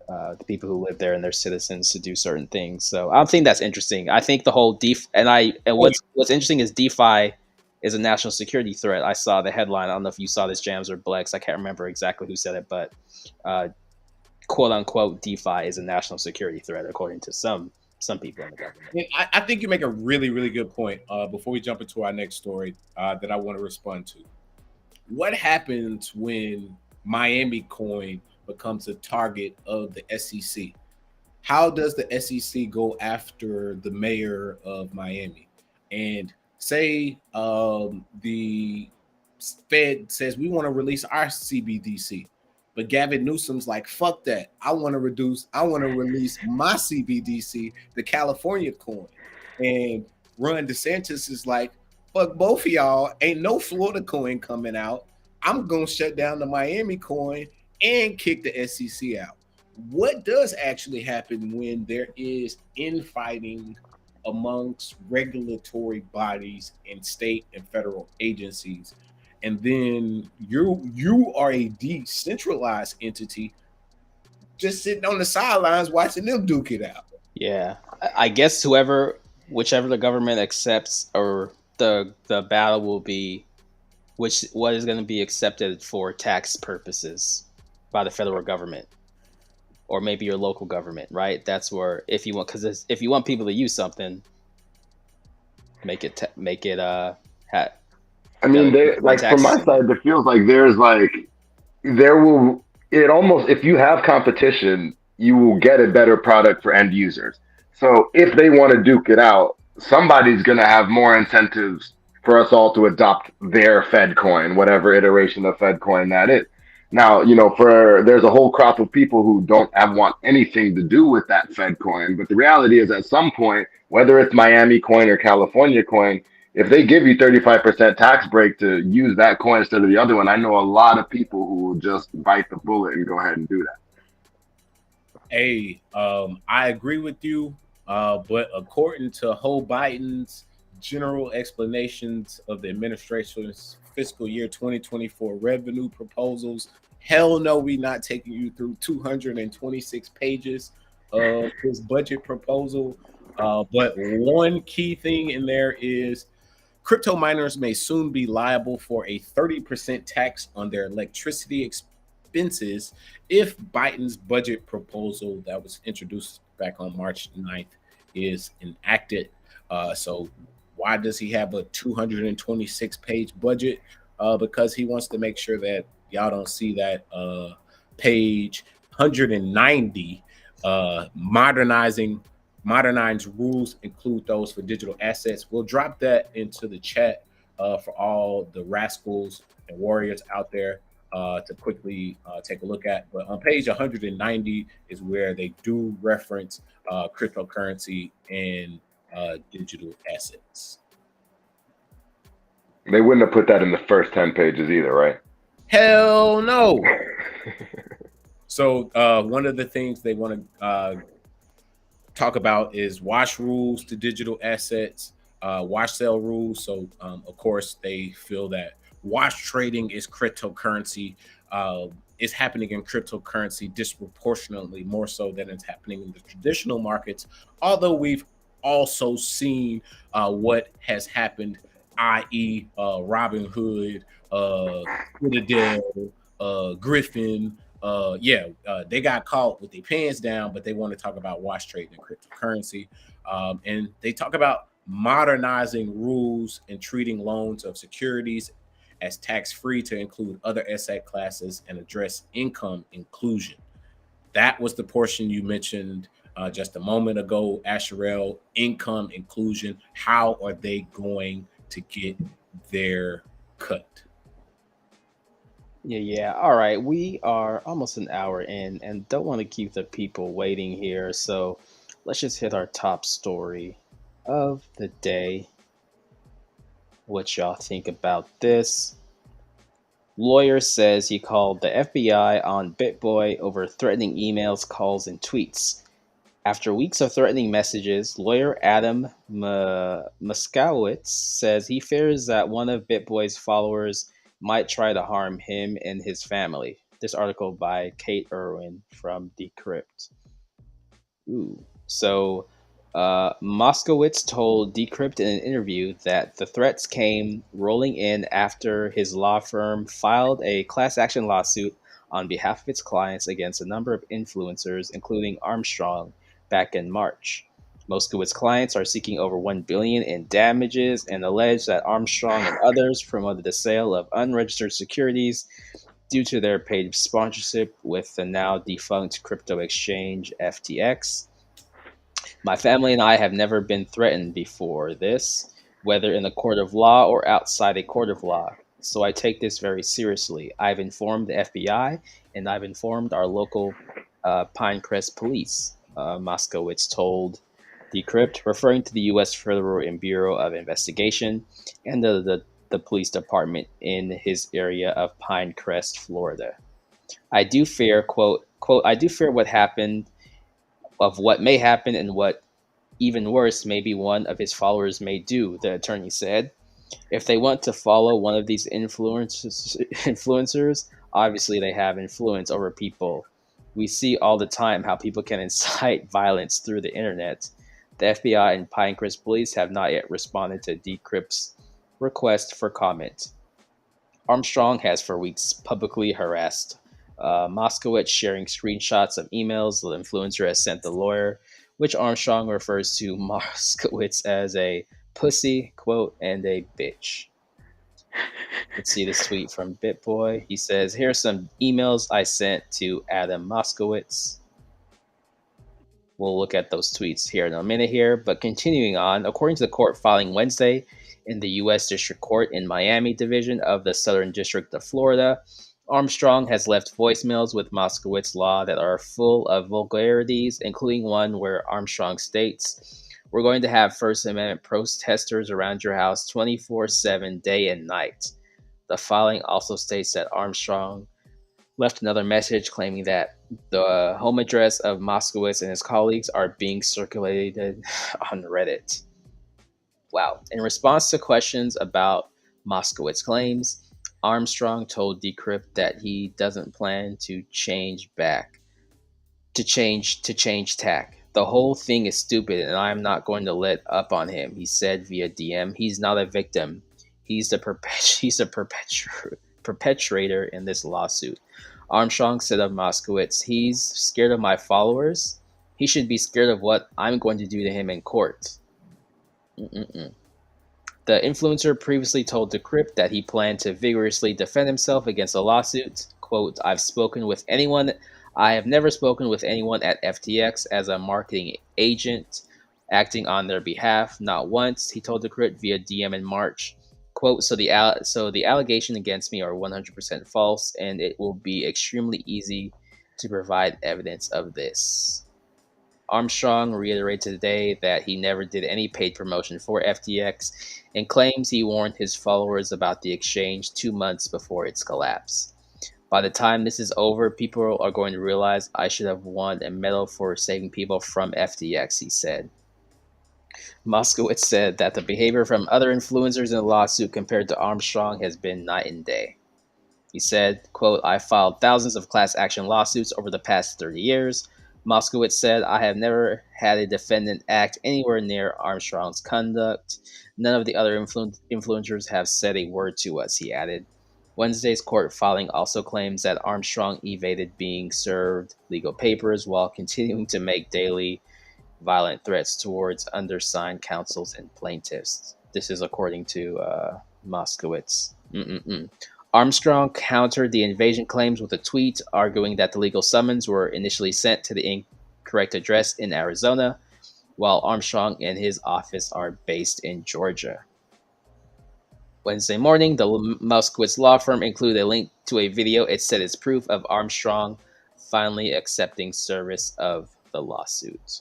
the people who live there and their citizens to do certain things. So I think that's interesting. I think the whole what's interesting is DeFi is a national security threat. I saw the headline. I don't know if you saw this, Jams or Blex. I can't remember exactly who said it, but quote unquote DeFi is a national security threat according to some people in the government. I think you make a really, really good point. Before we jump into our next story that I want to respond to, what happens when Miami Coin becomes a target of the SEC? How does the SEC go after the mayor of Miami? And say the Fed says we want to release our CBDC. But Gavin Newsom's like, fuck that. I want to release my CBDC, the California coin. And Ron DeSantis is like, fuck both of y'all. Ain't no Florida coin coming out. I'm going to shut down the Miami coin and kick the SEC out. What does actually happen when there is infighting amongst regulatory bodies and state and federal agencies? And then you are a decentralized entity just sitting on the sidelines watching them duke it out. Yeah. I guess whichever the government accepts, or the battle will be what is going to be accepted for tax purposes by the federal government or maybe your local government, right? That's where, if you want people to use something, make it I mean, from my side, it feels like if you have competition, you will get a better product for end users. So if they want to duke it out, somebody's going to have more incentives for us all to adopt their Fed coin, whatever iteration of Fed coin that is. Now, there's a whole crop of people who don't want anything to do with that Fed coin. But the reality is, at some point, whether it's Miami coin or California coin, if they give you 35% tax break to use that coin instead of the other one, I know a lot of people who will just bite the bullet and go ahead and do that. Hey, I agree with you, but according to Joe Biden's general explanations of the administration's fiscal year 2024 revenue proposals, hell no, we not taking you through 226 pages of his budget proposal. But one key thing in there is crypto miners may soon be liable for a 30% tax on their electricity expenses if Biden's budget proposal that was introduced back on March 9th is enacted. So why does he have a 226-page budget? Because he wants to make sure that y'all don't see that page 190 modernized rules include those for digital assets. We'll drop that into the chat for all the rascals and warriors out there to quickly take a look at. But on page 190 is where they do reference cryptocurrency and digital assets. They wouldn't have put that in the first 10 pages either, right? Hell no. So one of the things they want to talk about is wash rules to digital assets, wash sale rules. So of course they feel that wash trading is cryptocurrency. Is happening in cryptocurrency disproportionately more so than it's happening in the traditional markets. Although we've also seen what has happened, i.e. Robinhood, Citadel, Griffin. They got caught with their pants down, but they want to talk about wash trading and cryptocurrency. And they talk about modernizing rules and treating loans of securities as tax-free to include other asset classes and address income inclusion. That was the portion you mentioned just a moment ago, Asherelle, income inclusion. How are they going to get their cut? Yeah. All right. We are almost an hour in and don't want to keep the people waiting here. So let's just hit our top story of the day. What y'all think about this? Lawyer says he called the FBI on Bitboy over threatening emails, calls, and tweets. After weeks of threatening messages, lawyer Adam Moskowitz says he fears that one of Bitboy's followers might try to harm him and his family. This article by Kate Irwin from Decrypt. So Moskowitz told Decrypt in an interview that the threats came rolling in after his law firm filed a class action lawsuit on behalf of its clients against a number of influencers, including Armstrong, back in March. Moskowitz clients are seeking over $1 billion in damages and allege that Armstrong and others promoted the sale of unregistered securities due to their paid sponsorship with the now defunct crypto exchange FTX. My family and I have never been threatened before this, whether in a court of law or outside a court of law. So I take this very seriously. I've informed the FBI and I've informed our local Pinecrest police, Moskowitz told Decrypt, referring to the U.S. Federal Bureau of Investigation and the police department in his area of Pinecrest, Florida. I do fear, quote, I do fear what happened, of what may happen and what, even worse, maybe one of his followers may do, the attorney said. If they want to follow one of these influencers, obviously they have influence over people. We see all the time how people can incite violence through the internet. The FBI and Pinecrest police have not yet responded to Decrypt's request for comment. Armstrong has for weeks publicly harassed Moskowitz, sharing screenshots of emails the influencer has sent the lawyer, which Armstrong refers to Moskowitz as a pussy, quote, and a bitch. Let's see this tweet from Bitboy. He says, "Here's some emails I sent to Adam Moskowitz." We'll look at those tweets here in a minute here. But continuing on, according to the court filing Wednesday in the U.S. District Court in Miami Division of the Southern District of Florida, Armstrong has left voicemails with Moskowitz Law that are full of vulgarities, including one where Armstrong states, "We're going to have First Amendment protesters around your house 24/7, day and night." The filing also states that Armstrong left another message claiming that the home address of Moskowitz and his colleagues are being circulated on Reddit. Wow. In response to questions about Moskowitz claims, Armstrong told Decrypt that he doesn't plan to change tack. "The whole thing is stupid and I'm not going to let up on him," he said via DM. "He's not a victim. He's the perpetrator in this lawsuit." Armstrong said of Moskowitz, "He's scared of my followers. He should be scared of what I'm going to do to him in court." The influencer previously told Decrypt that he planned to vigorously defend himself against the lawsuit. Quote, I have never spoken with anyone at FTX as a marketing agent acting on their behalf. Not once," he told Decrypt via DM in March. Quote, so the allegation against me are 100% false, and it will be extremely easy to provide evidence of this. Armstrong reiterated today that he never did any paid promotion for FTX and claims he warned his followers about the exchange 2 months before its collapse. "By the time this is over, people are going to realize I should have won a medal for saving people from FTX," he said. Moskowitz said that the behavior from other influencers in the lawsuit compared to Armstrong has been night and day. He said, quote, "I filed thousands of class action lawsuits over the past 30 years. Moskowitz said, "I have never had a defendant act anywhere near Armstrong's conduct. None of the other influencers have said a word to us," he added. Wednesday's court filing also claims that Armstrong evaded being served legal papers while continuing to make daily violent threats towards undersigned counsels and plaintiffs. This is according to Moskowitz. Armstrong countered the invasion claims with a tweet arguing that the legal summons were initially sent to the incorrect address in Arizona, while Armstrong and his office are based in Georgia. Wednesday morning, the Moskowitz law firm included a link to a video it said is proof of Armstrong finally accepting service of the lawsuit.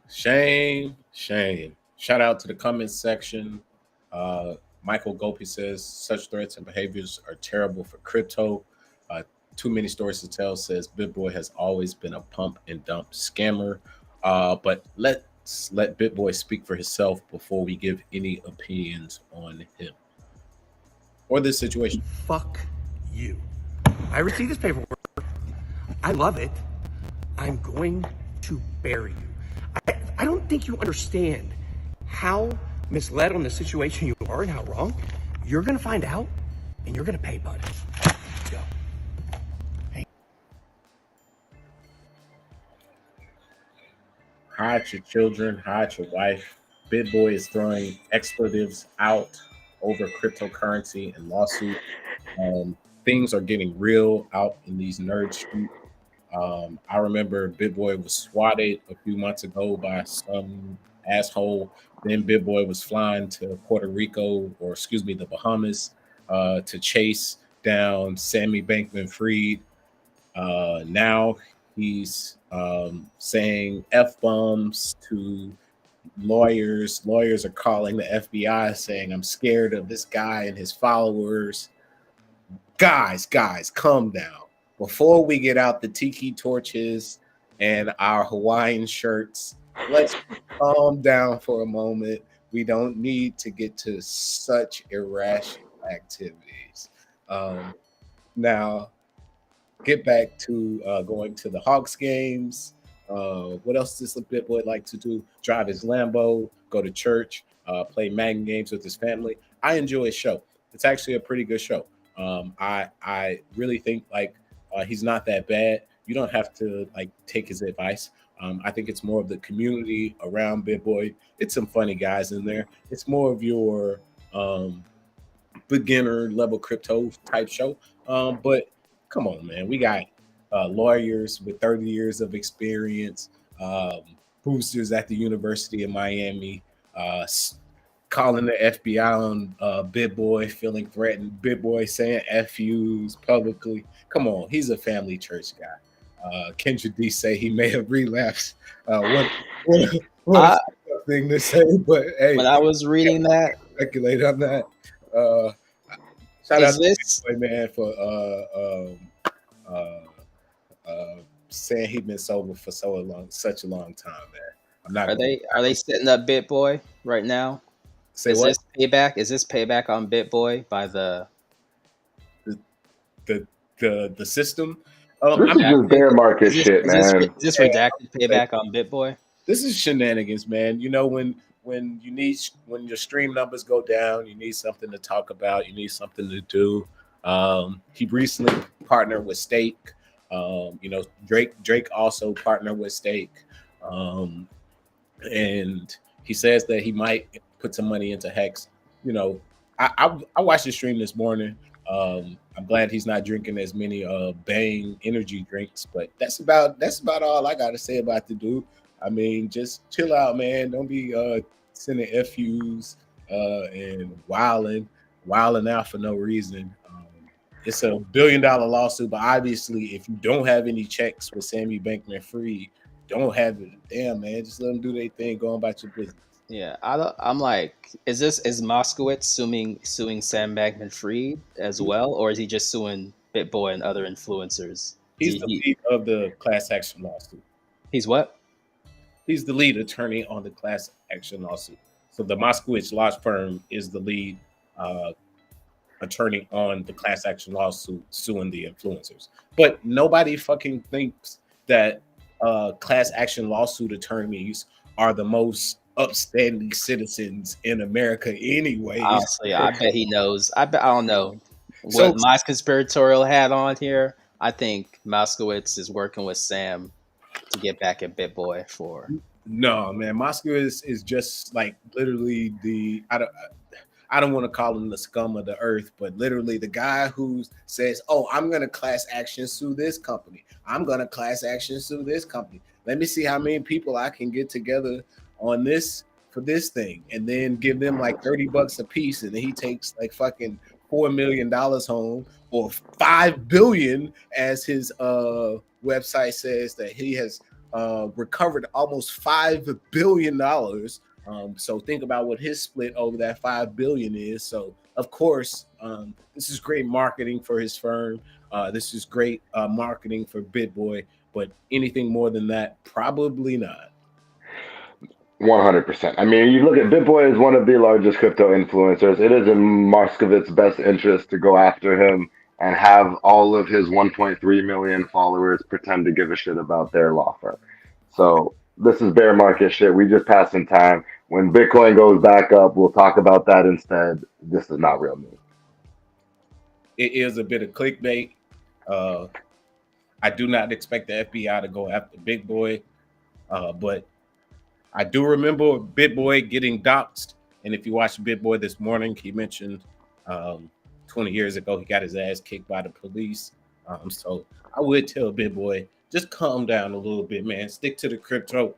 Shame. Shout out to the comments section. Michael Gopi says such threats and behaviors are terrible for crypto. Too many stories to tell says Bitboy has always been a pump and dump scammer. But let's let Bitboy speak for himself before we give any opinions on him or this situation. Fuck you. I received this paperwork. I love it. I'm going to bury you. I don't think you understand how misled on the situation you are and how wrong. You're going to find out and you're going to pay, bud. Let's go. Hey. Hide your children, hide your wife. Bitboy is throwing expletives out over cryptocurrency and lawsuit. Things are getting real out in these nerd streets. I remember Bitboy was swatted a few months ago by some asshole. Then Bitboy was flying to Puerto Rico, or excuse me, the Bahamas, to chase down Sammy Bankman-Fried. Now he's saying F-bombs to lawyers. Lawyers are calling the FBI saying, "I'm scared of this guy and his followers." Guys, calm down. Before we get out the tiki torches and our Hawaiian shirts, let's calm down for a moment. We don't need to get to such irrational activities. Now, get back to going to the Hawks games. What else does Bitboy like to do? Drive his Lambo, go to church, play Madden games with his family. I enjoy his show. It's actually a pretty good show. I really think he's not that bad. You don't have to take his advice. I think it's more of the community around Bitboy. It's some funny guys in there. It's more of your beginner level crypto type show. But come on, man, we got lawyers with 30 years of experience, boosters at the University of Miami, calling the FBI on Bitboy, feeling threatened. Bitboy saying FUs publicly. Come on, he's a family church guy. Kendra D say he may have relapsed. What a thing to say, but hey, when I was reading that, speculate on that. Shout out is to this Bitboy, man, for saying he's been sober for such a long time, man. I'm not. are they setting up Bitboy right now? Say Is what? this payback? Is this payback on Bitboy by the The system? This is just bear market shit, man. Is this redacted payback on Bitboy? This is shenanigans, man. You know, when your stream numbers go down, you need something to talk about. You need something to do. He recently partnered with Stake. You know, Drake also partnered with Stake, and he says that he might put some money into Hex. You know, I watched the stream this morning. I'm glad he's not drinking as many Bang energy drinks, but that's about all I got to say about the dude. I mean, just chill out, man. Don't be sending FUs and wilding out for no reason. It's a $1 billion lawsuit, but obviously, if you don't have any checks with Sammy Bankman-Fried, don't have it. Damn, man, just let them do their thing. Go on about your business. Yeah, I'm like, is Moskowitz suing Sam Bankman-Fried as well, or is he just suing Bitboy and other influencers? He's the lead of the class action lawsuit. He's what? He's the lead attorney on the class action lawsuit. So the Moskowitz law firm is the lead attorney on the class action lawsuit suing the influencers. But nobody fucking thinks that class action lawsuit attorneys are the most upstanding citizens in America anyway. Honestly, I bet he knows. I don't know what my conspiratorial hat on here. I think Moskowitz is working with Sam to get back at Bitboy for. No, man, Moskowitz is just like literally I don't want to call him the scum of the earth, but literally the guy who says, "Oh, I'm going to class action sue this company. I'm going to class action sue this company. Let me see how many people I can get together on this for this thing," and then give them like $30 a piece, and then he takes like fucking $4 million home, or $5 billion, as his website says that he has recovered almost $5 billion. So think about what his split over that $5 billion is. So of course, this is great marketing for his firm. This is great marketing for Bitboy, but anything more than that, probably not. 100%. I mean, you look at Bitboy as one of the largest crypto influencers. It is in Moskowitz's best interest to go after him and have all of his 1.3 million followers pretend to give a shit about their law firm. So this is bear market shit. We just passing time. When Bitcoin goes back up, we'll talk about that instead. This is not real news. It is a bit of clickbait. I do not expect the FBI to go after Bitboy, but I do remember Bitboy getting doxxed. And if you watch Bitboy this morning, he mentioned 20 years ago he got his ass kicked by the police. So I would tell Bitboy, just calm down a little bit, man. Stick to the crypto.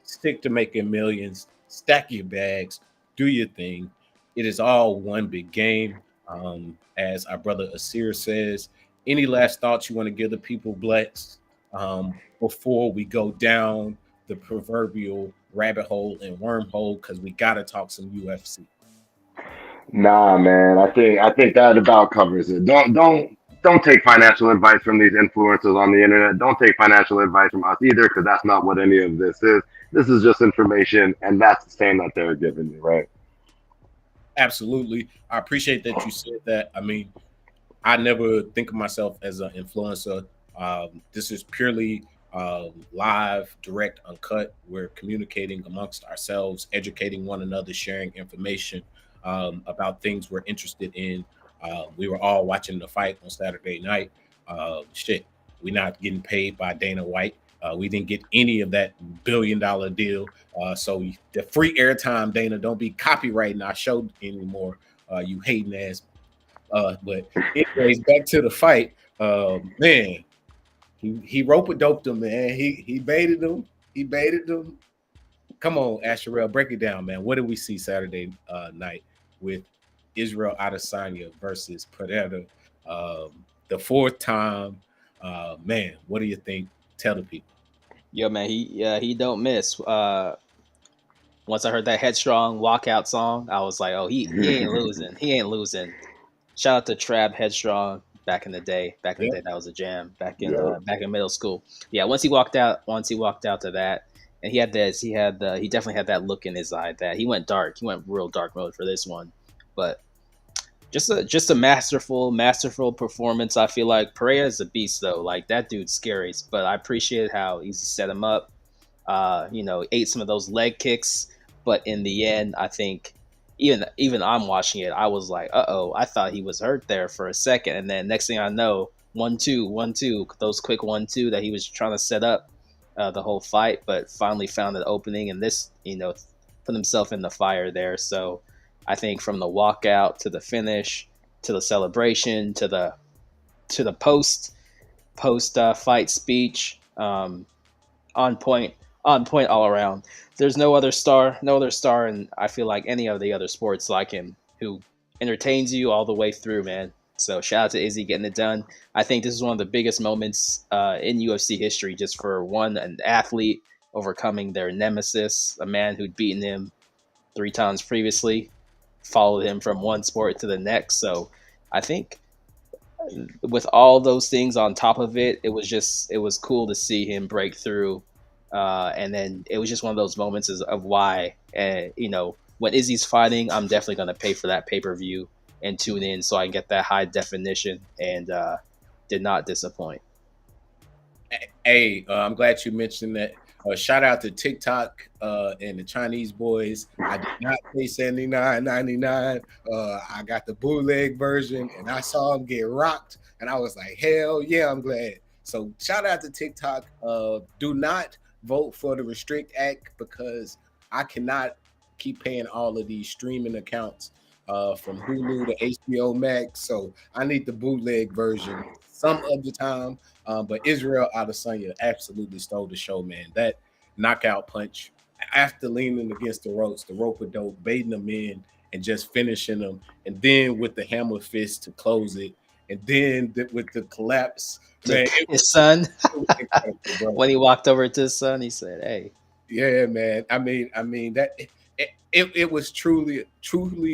Stick to making millions. Stack your bags. Do your thing. It is all one big game. As our brother Asir says, any last thoughts you want to give the people, Blacks, before we go down the proverbial rabbit hole and wormhole, because we got to talk some UFC. Nah, man. I think that about covers it. Don't take financial advice from these influencers on the internet. Don't take financial advice from us either, because that's not what any of this is. This is just information, and that's the same that they're giving you, right? Absolutely. I appreciate that you said that. I mean, I never think of myself as an influencer. This is purely live, direct, uncut. We're communicating amongst ourselves, educating one another, sharing information about things we're interested in. We were all watching the fight on Saturday night. We're not getting paid by Dana White. We didn't get any of that $1 billion deal. So the free airtime, Dana, don't be copyrighting our show anymore. You hating ass. But anyways, back to the fight. Man, He rope-a-doped him, man. He baited him. He baited him. Come on, Asherelle, break it down, man. What did we see Saturday night with Israel Adesanya versus Pereira? The fourth time. Man, what do you think? Tell the people. Yo, man, he don't miss. Once I heard that Headstrong walkout song, I was like, oh, he ain't losing. He ain't losing. Shout out to Trab Headstrong back in the day. Back in the day, that was a jam. Back in middle school. Yeah, once he walked out to that, and he definitely had that look in his eye that he went dark. He went real dark mode for this one. But just a masterful performance. I feel like Pereira is a beast though. Like that dude's scary. But I appreciate how easy set him up. Ate some of those leg kicks, but in the end, I think even I'm watching it, I was like, I thought he was hurt there for a second, and then next thing I know, 1-2, those quick 1-2 that he was trying to set up the whole fight, but finally found an opening, and this, put himself in the fire there. So I think from the walkout to the finish to the celebration to the post fight speech, on point all around. There's no other star, and I feel like any of the other sports like him who entertains you all the way through, man. So shout out to Izzy getting it done. I think this is one of the biggest moments in UFC history, just for an athlete overcoming their nemesis, a man who'd beaten him 3 times previously, followed him from one sport to the next. So I think with all those things on top of it, it was cool to see him break through. And then it was just one of those moments of why, when Izzy's fighting, I'm definitely going to pay for that pay-per-view and tune in so I can get that high definition, and did not disappoint. Hey, I'm glad you mentioned that. Shout out to TikTok and the Chinese boys. I did not pay $79.99. I got the bootleg version, and I saw him get rocked, and I was like, hell yeah, I'm glad. So shout out to TikTok. Do not vote for the Restrict Act, because I cannot keep paying all of these streaming accounts from Hulu to HBO Max. So I need the bootleg version some of the time. But Israel Adesanya absolutely stole the show, man. That knockout punch after leaning against the ropes, the rope-a-dope, baiting them in and just finishing them. And then with the hammer fist to close it. And then with the collapse, man, his son, when he walked over to his son, he said, "Hey, yeah, man. I mean that it was truly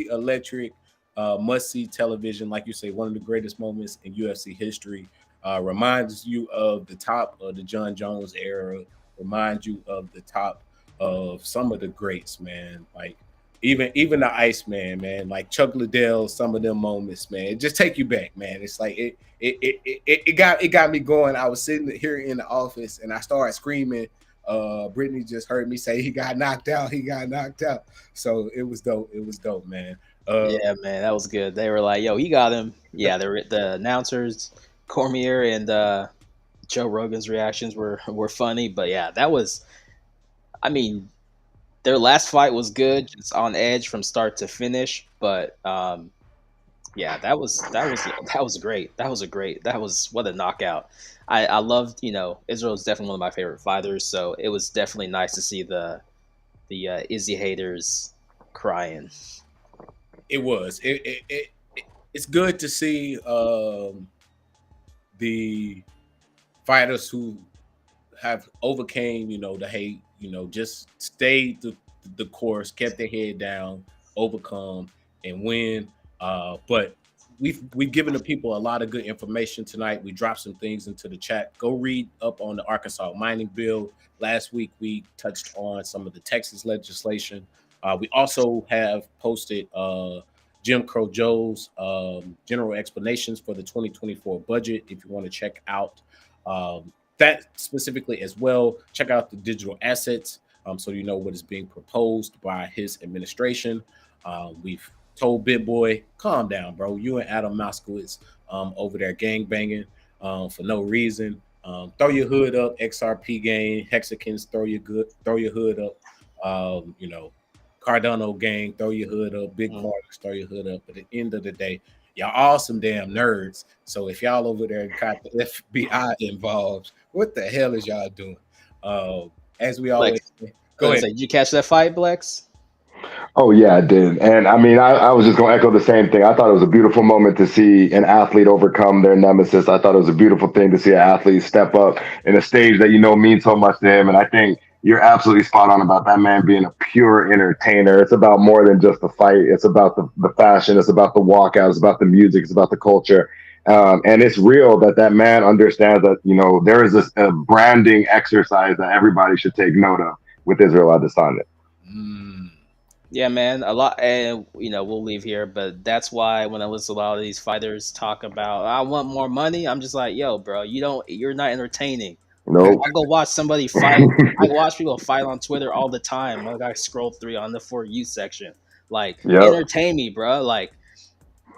electric, must-see television. Like you say, one of the greatest moments in UFC history. Reminds you of the top of the John Jones era. Reminds you of the top of some of the greats, man. Like even the Iceman, man. Like Chuck Liddell, some of them moments, man. It just take you back, man. It's like it got me going. I was sitting here in the office and I started screaming. Brittany just heard me say he got knocked out. So it was dope, man. Yeah, man, that was good. They were like, yo, he got him. Yeah, the announcers, Cormier and Joe Rogan's reactions were funny, but yeah, that was, I mean, their last fight was good, just on edge from start to finish, but yeah, that was great. That was what a knockout. I loved, Israel is definitely one of my favorite fighters, so it was definitely nice to see the Izzy haters crying. It was. It's good to see the fighters who have overcame, the hate, just stayed the course, kept their head down, overcome, and win. But we've given the people a lot of good information tonight. We dropped some things into the chat. Go read up on the Arkansas mining bill. Last week we touched on some of the Texas legislation. We also have posted Jim Crow Joe's general explanations for the 2024 budget. If you want to check out that specifically as well, check out the digital assets so you know what is being proposed by his administration. We've told Bitboy, calm down, bro. You and Adam Moskowitz over there gang banging for no reason. Throw your hood up, XRP gang, Hexicans, throw your hood up. Cardano gang, throw your hood up, Big Carters, throw your hood up. At the end of the day, Y'all all some damn nerds. So if y'all over there got the FBI involved, what the hell is y'all doing? As we always go ahead. Did you catch that fight, Blex? Oh yeah, I did. And I mean, I was just gonna echo the same thing. I thought it was a beautiful moment to see an athlete overcome their nemesis. I thought it was a beautiful thing to see an athlete step up in a stage that means so much to him. And I think you're absolutely spot on about that man being a pure entertainer. It's about more than just the fight. It's about the fashion. It's about the walkout. It's about the music. It's about the culture. And it's real that man understands that, there is a branding exercise that everybody should take note of with Israel Adesanya. Yeah, man, a lot, and we'll leave here, but that's why when I listen to a lot of these fighters talk about, I want more money, I'm just like, yo, bro, you're not entertaining. Nope. I go watch somebody fight. I watch people fight on Twitter all the time. Like I scroll through on the For You section, entertain me, bro.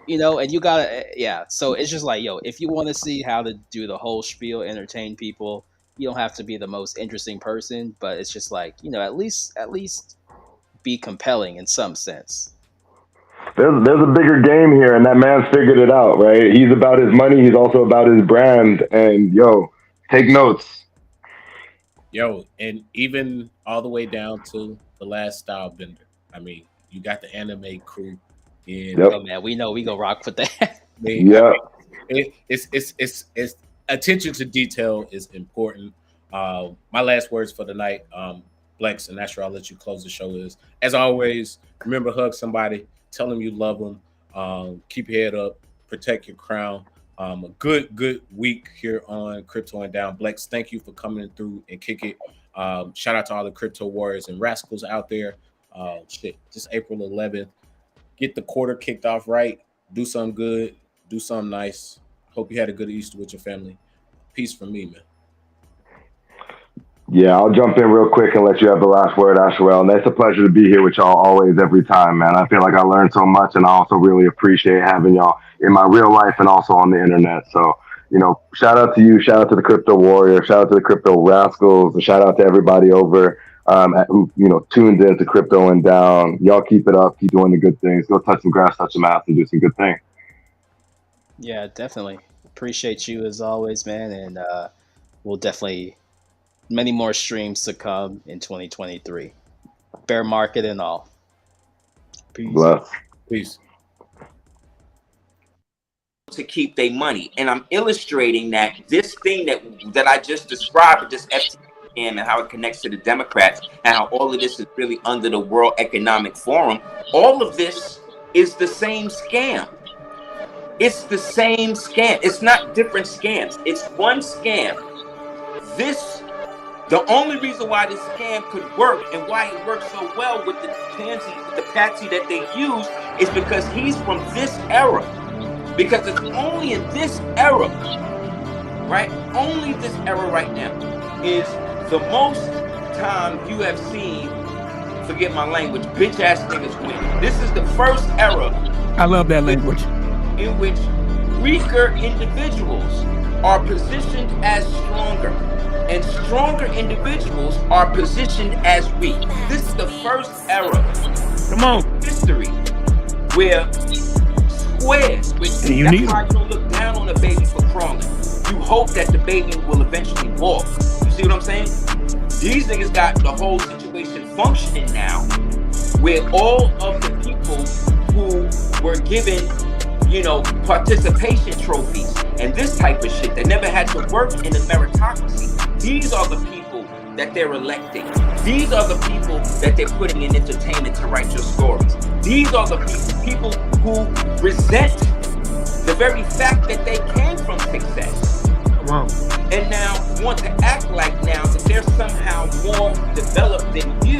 And you gotta, So it's just like, yo, if you want to see how to do the whole spiel, entertain people, you don't have to be the most interesting person, but it's just like, at least be compelling in some sense. There's a bigger game here, and that man's figured it out, right? He's about his money. He's also about his brand. And take notes. And even all the way down to the last style bender. I mean, you got the anime crew. Oh man, we know we go rock with that. It's attention to detail is important. My last words for the night, Blex, and that's where I'll let you close the show, is, as always, remember, hug somebody, tell them you love them, keep your head up, protect your crown. A good week here on Crypto and Down. Blex, thank you for coming through and kick it. Shout out to all the crypto warriors and rascals out there. Just April 11th. Get the quarter kicked off right. Do something good. Do something nice. Hope you had a good Easter with your family. Peace from me, man. Yeah, I'll jump in real quick and let you have the last word, Asherel. And it's a pleasure to be here with y'all always, every time, man. I feel like I learned so much, and I also really appreciate having y'all in my real life and also on the internet. So, shout out to you, shout out to the Crypto Warrior, shout out to the Crypto Rascals, and shout out to everybody over who tuned in to Crypto and Down. Y'all keep it up, keep doing the good things. Go touch some grass, touch some ass, and do some good things. Yeah, definitely. Appreciate you as always, man, and we'll definitely many more streams to come in 2023. Bear market and all. Peace. Bless. Peace. To keep their money. And I'm illustrating that this thing that I just described with this FTX and how it connects to the Democrats and how all of this is really under the World Economic Forum, all of this is the same scam. It's the same scam. It's not different scams. It's one scam. The only reason why this scam could work and why it works so well with the patsy that they use is because he's from this era. Because it's only in this era, right? Only this era right now is the most time you have seen, forget my language, bitch ass niggas win. This is the first era. I love that language. In which weaker individuals are positioned as stronger. And stronger individuals are positioned as weak. This is the first era. Come on. History where squares, that's why you don't look down on a baby for crawling. You hope that the baby will eventually walk. You see what I'm saying? These niggas got the whole situation functioning now, where all of the people who were given, participation trophies and this type of shit that never had to work in a meritocracy. These are the people that they're electing. These are the people that they're putting in entertainment to write your stories. These are the people who resent the very fact that they came from success. Wow. And now want to act like now that they're somehow more developed than you.